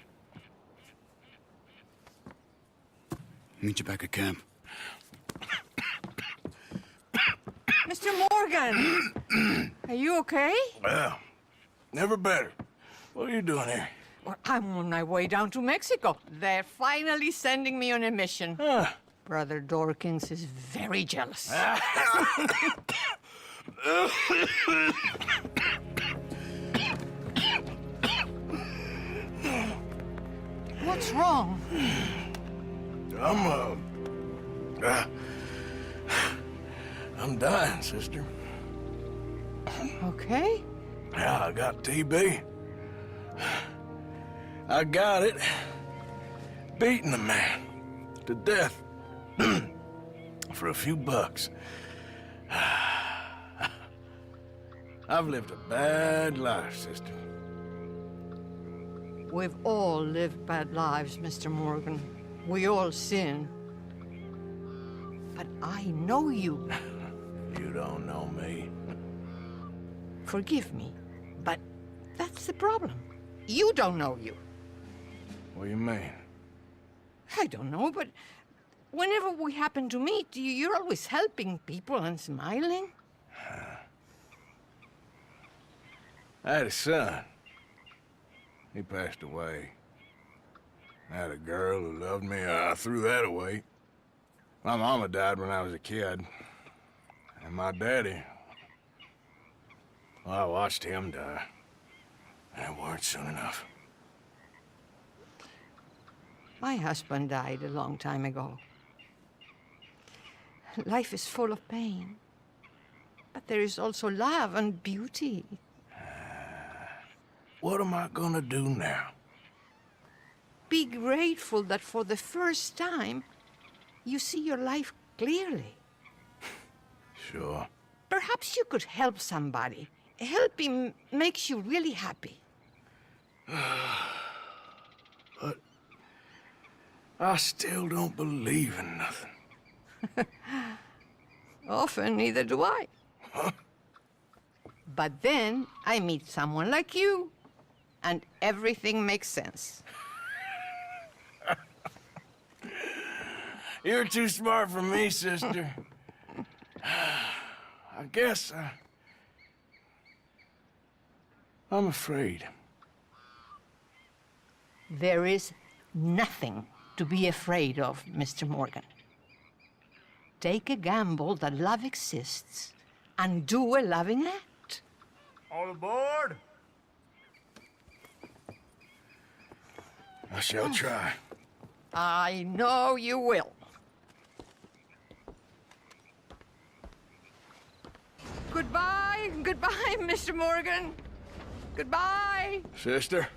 Meet you back at camp. Mr. Morgan! Are you okay? Well, never better. What are you doing here? Well, I'm on my way down to Mexico. They're finally sending me on a mission. Brother Dorkins is very jealous. What's wrong? I'm dying, sister. Okay. Yeah, I got TB. I got it. Beating a man to death for a few bucks. I've lived a bad life, sister. We've all lived bad lives, Mr. Morgan. We all sin. But I know you. You don't know me. Forgive me, but that's the problem. You don't know you. What do you mean? I don't know, but whenever we happen to meet, you're always helping people and smiling. I had a son. He passed away. I had a girl who loved me. I threw that away. My mama died when I was a kid. And my daddy, well, I watched him die. And it weren't soon enough. My husband died a long time ago. Life is full of pain. But there is also love and beauty. What am I gonna do now? Be grateful that for the first time, you see your life clearly. Sure. Perhaps you could help somebody. Helping makes you really happy. But I still don't believe in nothing. Often, neither do I. But then I meet someone like you, and everything makes sense. You're too smart for me, sister. I guess I'm afraid. There is nothing to be afraid of, Mr. Morgan. Take a gamble that love exists and do a loving act. All aboard? I shall try. I know you will. Goodbye, goodbye, Mr. Morgan. Goodbye. Sister?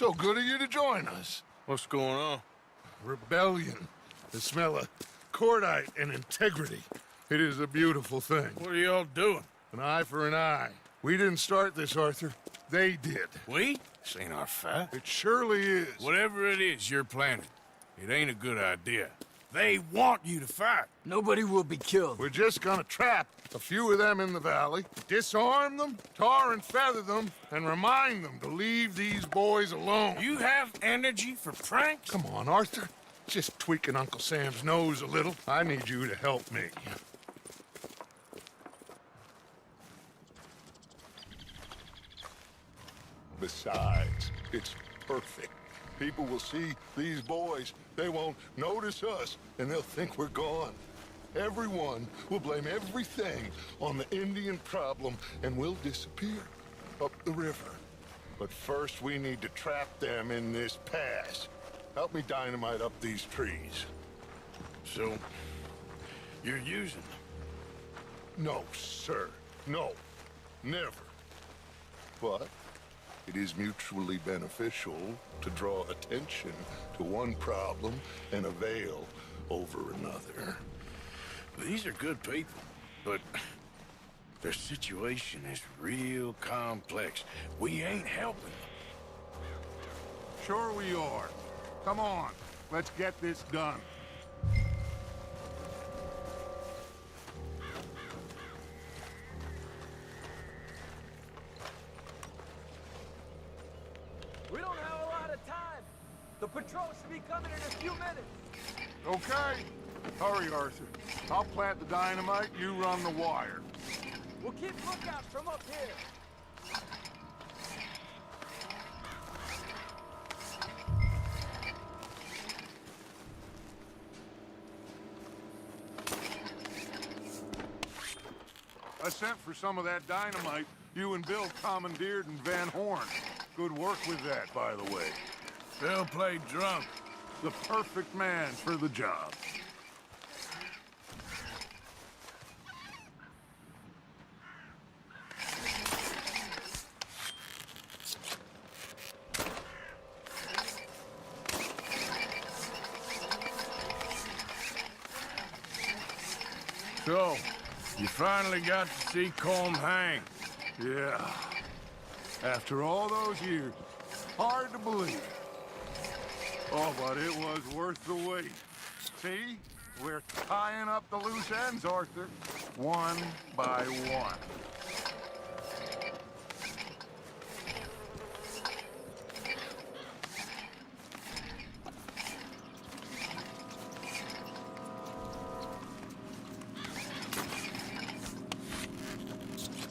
So good of you to join us. What's going on? Rebellion. The smell of cordite and integrity. It is a beautiful thing. What are y'all doing? An eye for an eye. We didn't start this, Arthur. They did. We? This ain't our fight. It surely is. Whatever it is you're planning, it ain't a good idea. They want you to fight. Nobody will be killed. We're just gonna trap a few of them in the valley, disarm them, tar and feather them, and remind them to leave these boys alone. You have energy for pranks? Come on, Arthur. Just tweaking Uncle Sam's nose a little. I need you to help me. Besides, it's perfect. People will see these boys. They won't notice us, and they'll think we're gone. Everyone will blame everything on the Indian problem, and we'll disappear up the river. But first, we need to trap them in this pass. Help me dynamite up these trees. So, you're using them? No, sir. No. Never. But it is mutually beneficial to draw attention to one problem and avail over another. These are good people, but their situation is real complex. We ain't helping them. Sure we are. Come on, let's get this done. We don't have a lot of time. The patrol should be coming in a few minutes. Okay. Hurry, Arthur. I'll plant the dynamite, you run the wire. We'll keep lookout from up here. I sent for some of that dynamite you and Bill commandeered in Van Horn. Good work with that, by the way. Bill played drunk. The perfect man for the job. So, you finally got to see Colm hang. Yeah. After all those years. Hard to believe. Oh, but it was worth the wait. See? We're tying up the loose ends, Arthur. One by one.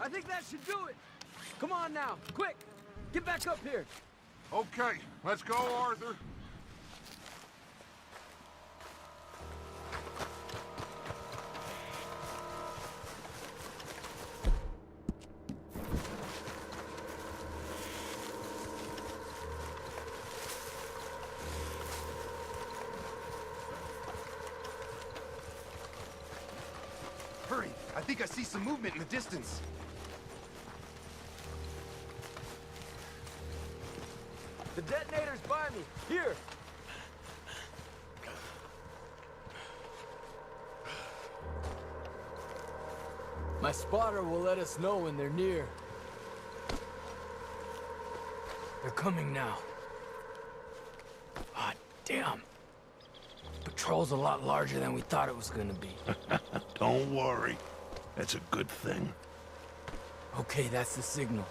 I think that should do it. Come on now, quick. Get back up here. Okay, let's go, Arthur. Hurry! I think I see some movement in the distance. The detonator's by me. Here. My spotter will let us know when they're near. They're coming now. Ah, damn. Patrol's a lot larger than we thought it was gonna be. Don't worry. That's a good thing. Okay, that's the signal.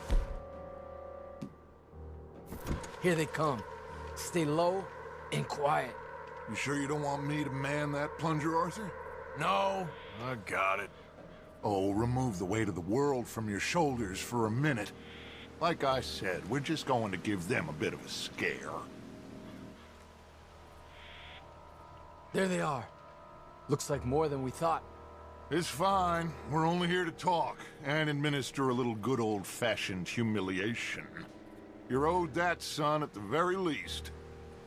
Here they come. Stay low and quiet. You sure you don't want me to man that plunger, Arthur? No, I got it. Oh, remove the weight of the world from your shoulders for a minute. Like I said, we're just going to give them a bit of a scare. There they are. Looks like more than we thought. It's fine. We're only here to talk and administer a little good old-fashioned humiliation. You're owed that, son, at the very least.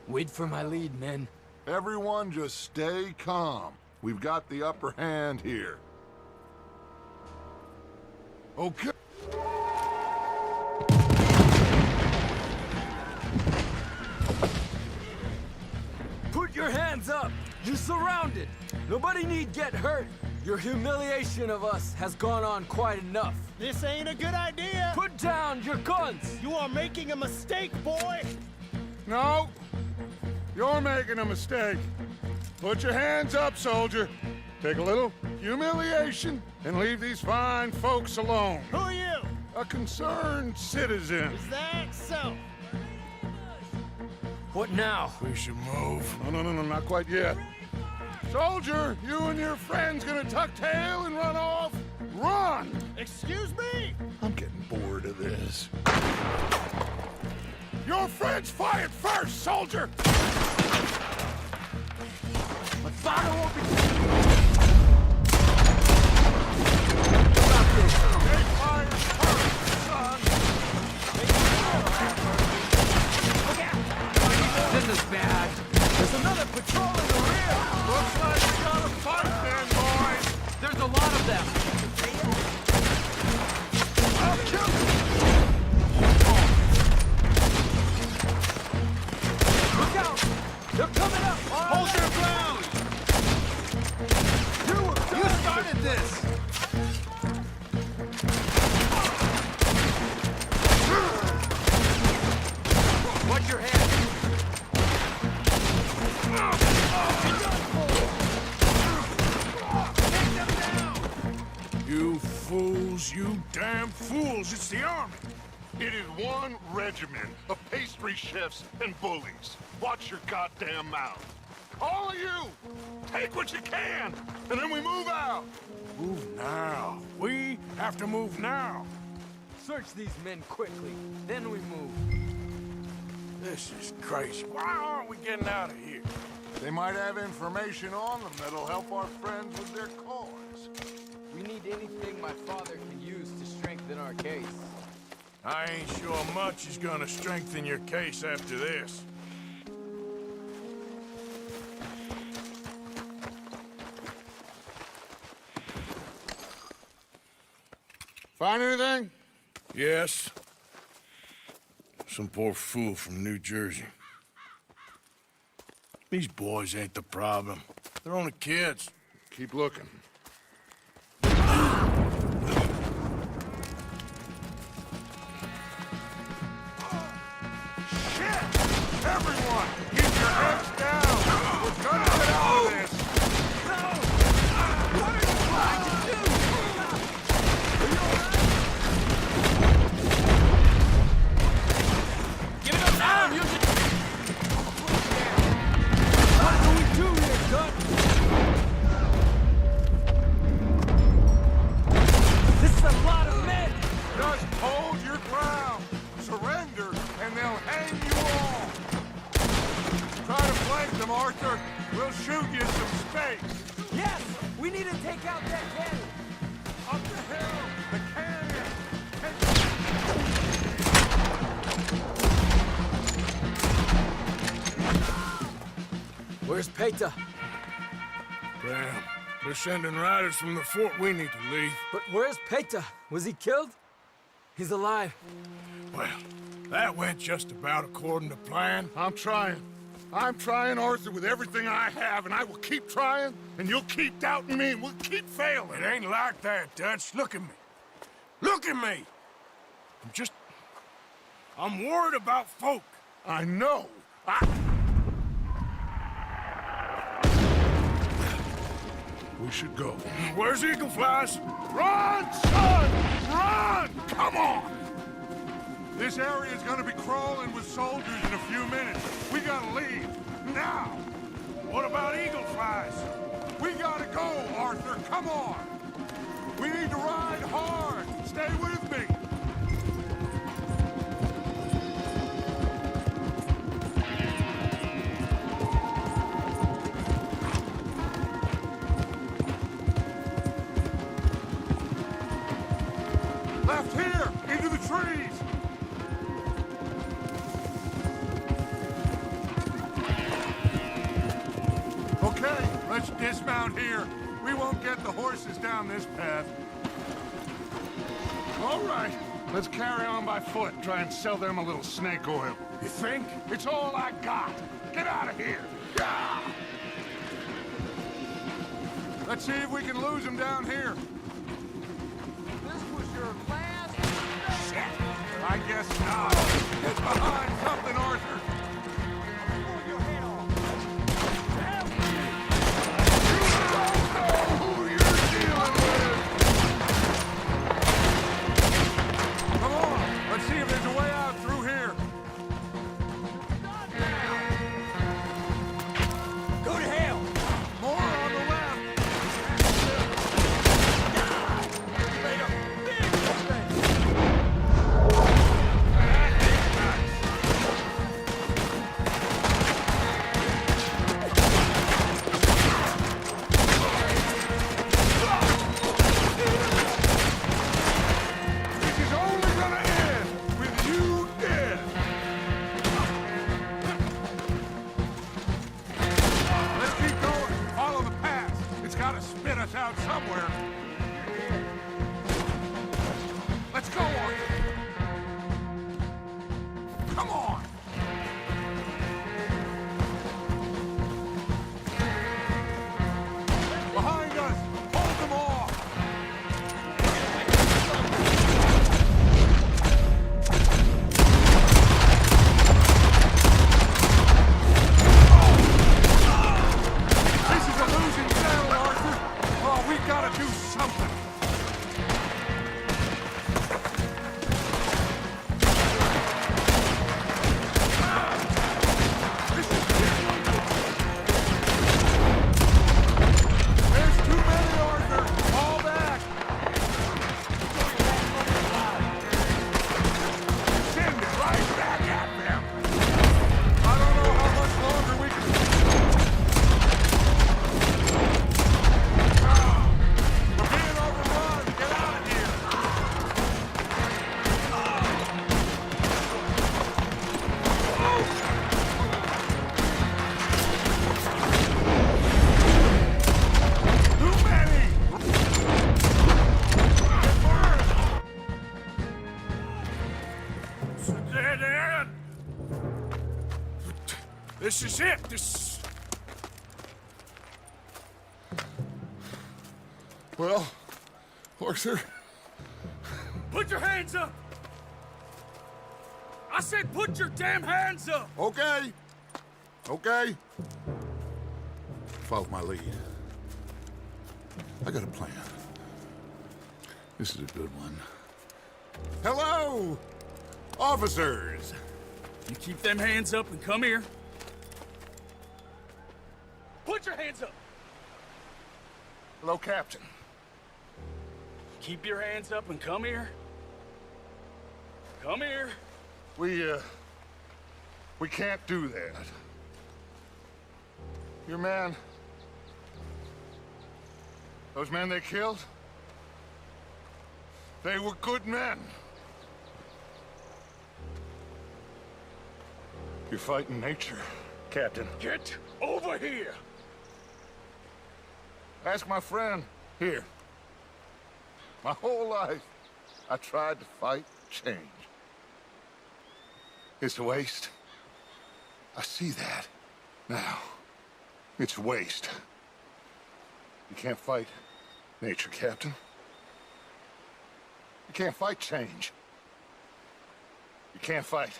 Wait for my lead, men. Everyone just stay calm. We've got the upper hand here. Okay. your hands up! You're surrounded! Nobody need get hurt! Your humiliation of us has gone on quite enough. This ain't a good idea! Put down your guns! You are making a mistake, boy! No, you're making a mistake. Put your hands up, soldier. Take a little humiliation and leave these fine folks alone. Who are you? A concerned citizen. Is that so? What now? We should move. No, not quite yet. Soldier, you and your friends gonna tuck tail and run off? Run! Excuse me? I'm getting bored of this. Your friends fired first, soldier! My father won't be... They fired first, son! This is bad. There's another patrol in the rear! Looks like we got a fight then, boys! There's a lot of them! I'll kill you! Look out! They're coming up! Hold your ground! You started this! Watch your head! You fools, you damn fools! It's the army! It is one regiment of pastry chefs and bullies. Watch your goddamn mouth. All of you, take what you can, and then we move out. Move now. We have to move now. Search these men quickly, then we move. This is crazy. Why aren't we getting out of here? They might have information on them that'll help our friends with their cause. We need anything my father can use to strengthen our case. I ain't sure much is gonna strengthen your case after this. Find anything? Yes. Some poor fool from New Jersey. These boys ain't the problem. They're only kids. Keep looking. Everyone, keep your heads down! We're gonna get out of this! What are you trying to do? Give it up now! Use it! What do we do here, Cut? This is a lot of men! Just hold your ground. Surrender, and they'll hang you all. Try to flank them, Arthur. We'll shoot you some space. Yes! We need to take out that cannon! Up the hill! The canyon! Where's Peta? Damn. They're sending riders from the fort. We need to leave. But where's Peta? Was he killed? He's alive. Well, that went just about according to plan. I'm trying. I'm trying, Arthur, with everything I have, and I will keep trying, and you'll keep doubting me, and we'll keep failing. It ain't like that, Dutch. Look at me. Look at me! I'm worried about folk. I know. We should go. Where's Eagle Flies? Run, son! Run! Come on! This area is gonna be crawling with soldiers in a few minutes. We gotta leave. Now! What about Eagle Flies? We gotta go, Arthur. Come on! We need to ride hard. Stay with me. Left here! Into the trees! Okay, let's dismount here. We won't get the horses down this path. All right, let's carry on by foot. Try and sell them a little snake oil. You think? It's all I got. Get out of here. Yeah! Let's see if we can lose him down here. This was your last... Shit! I guess not. Get behind something, Arthur. Pull your head off. Who you're dealing with. Come on, let's see if there's a way out through here. Go to hell. More on the left. Made a big mistake. This is only gonna end with you dead. Let's keep going. Follow the path. It's gotta spit us out somewhere. Let's go, Arthur. Come on. Behind us. Hold them off. This is a losing battle, Arthur. Oh, we gotta do something. This is There's too many, Arthur. Fall back. Send it right back at them. I don't know how much longer we can... We're being overrun. Get out of here. Too many. It's a dead end. This is it. Well, Arthur, Put your hands up! I said put your damn hands up! okay. Okay. Follow my lead. I got a plan. This is a good one. Hello, officers. You keep them hands up and come here. Put your hands up! Hello, Captain. Keep your hands up and come here. Come here. We can't do that. Your man... Those men they killed? They were good men. You're fighting nature, Captain. Get over here! Ask my friend here. My whole life, I tried to fight change. It's a waste. I see that now. It's waste. You can't fight nature, Captain. You can't fight change. You can't fight.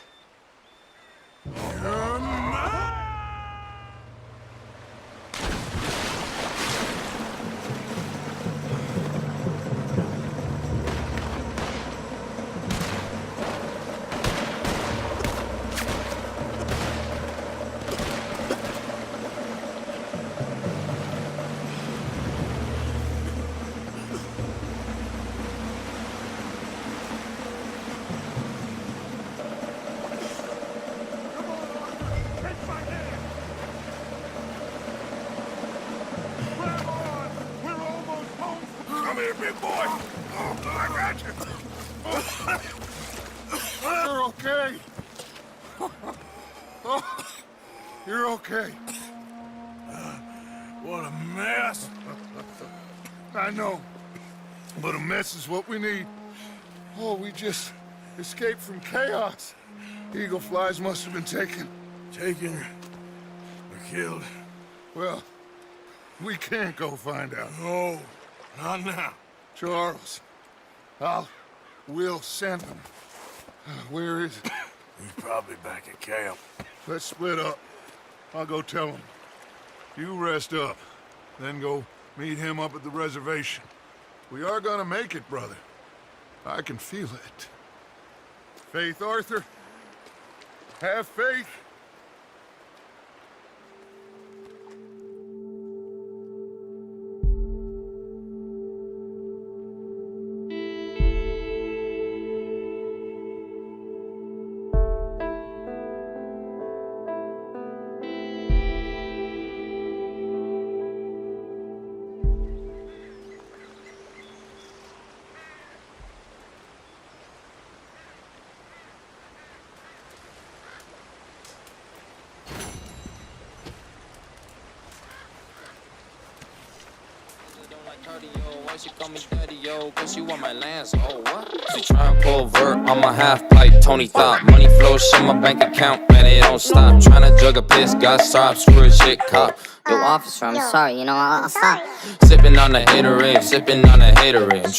Come here, big boy. Oh, I got you. You're okay. Oh, you're okay. What a mess. I know, but a mess is what we need. Oh, we just escaped from chaos. Eagle flies must have been taken. Taken or killed. Well, We can't go find out. No, not now. Charles, we'll send him. Where is he? He's probably back at camp. Let's split up. I'll go tell him. You rest up, then go meet him up at the reservation. We are gonna make it, brother. I can feel it. Faith, Arthur. Have faith. She call me daddy, yo, cause she want my land, so what? She try and pull vert on my half-pipe, Tony thought. Money flows in my bank account, man, it don't stop. Tryna jug a piss, got stopped, screw a shit cop. Yo, officer, I'm sorry, I'll stop. Sipping on the haterade, sipping on the haterade.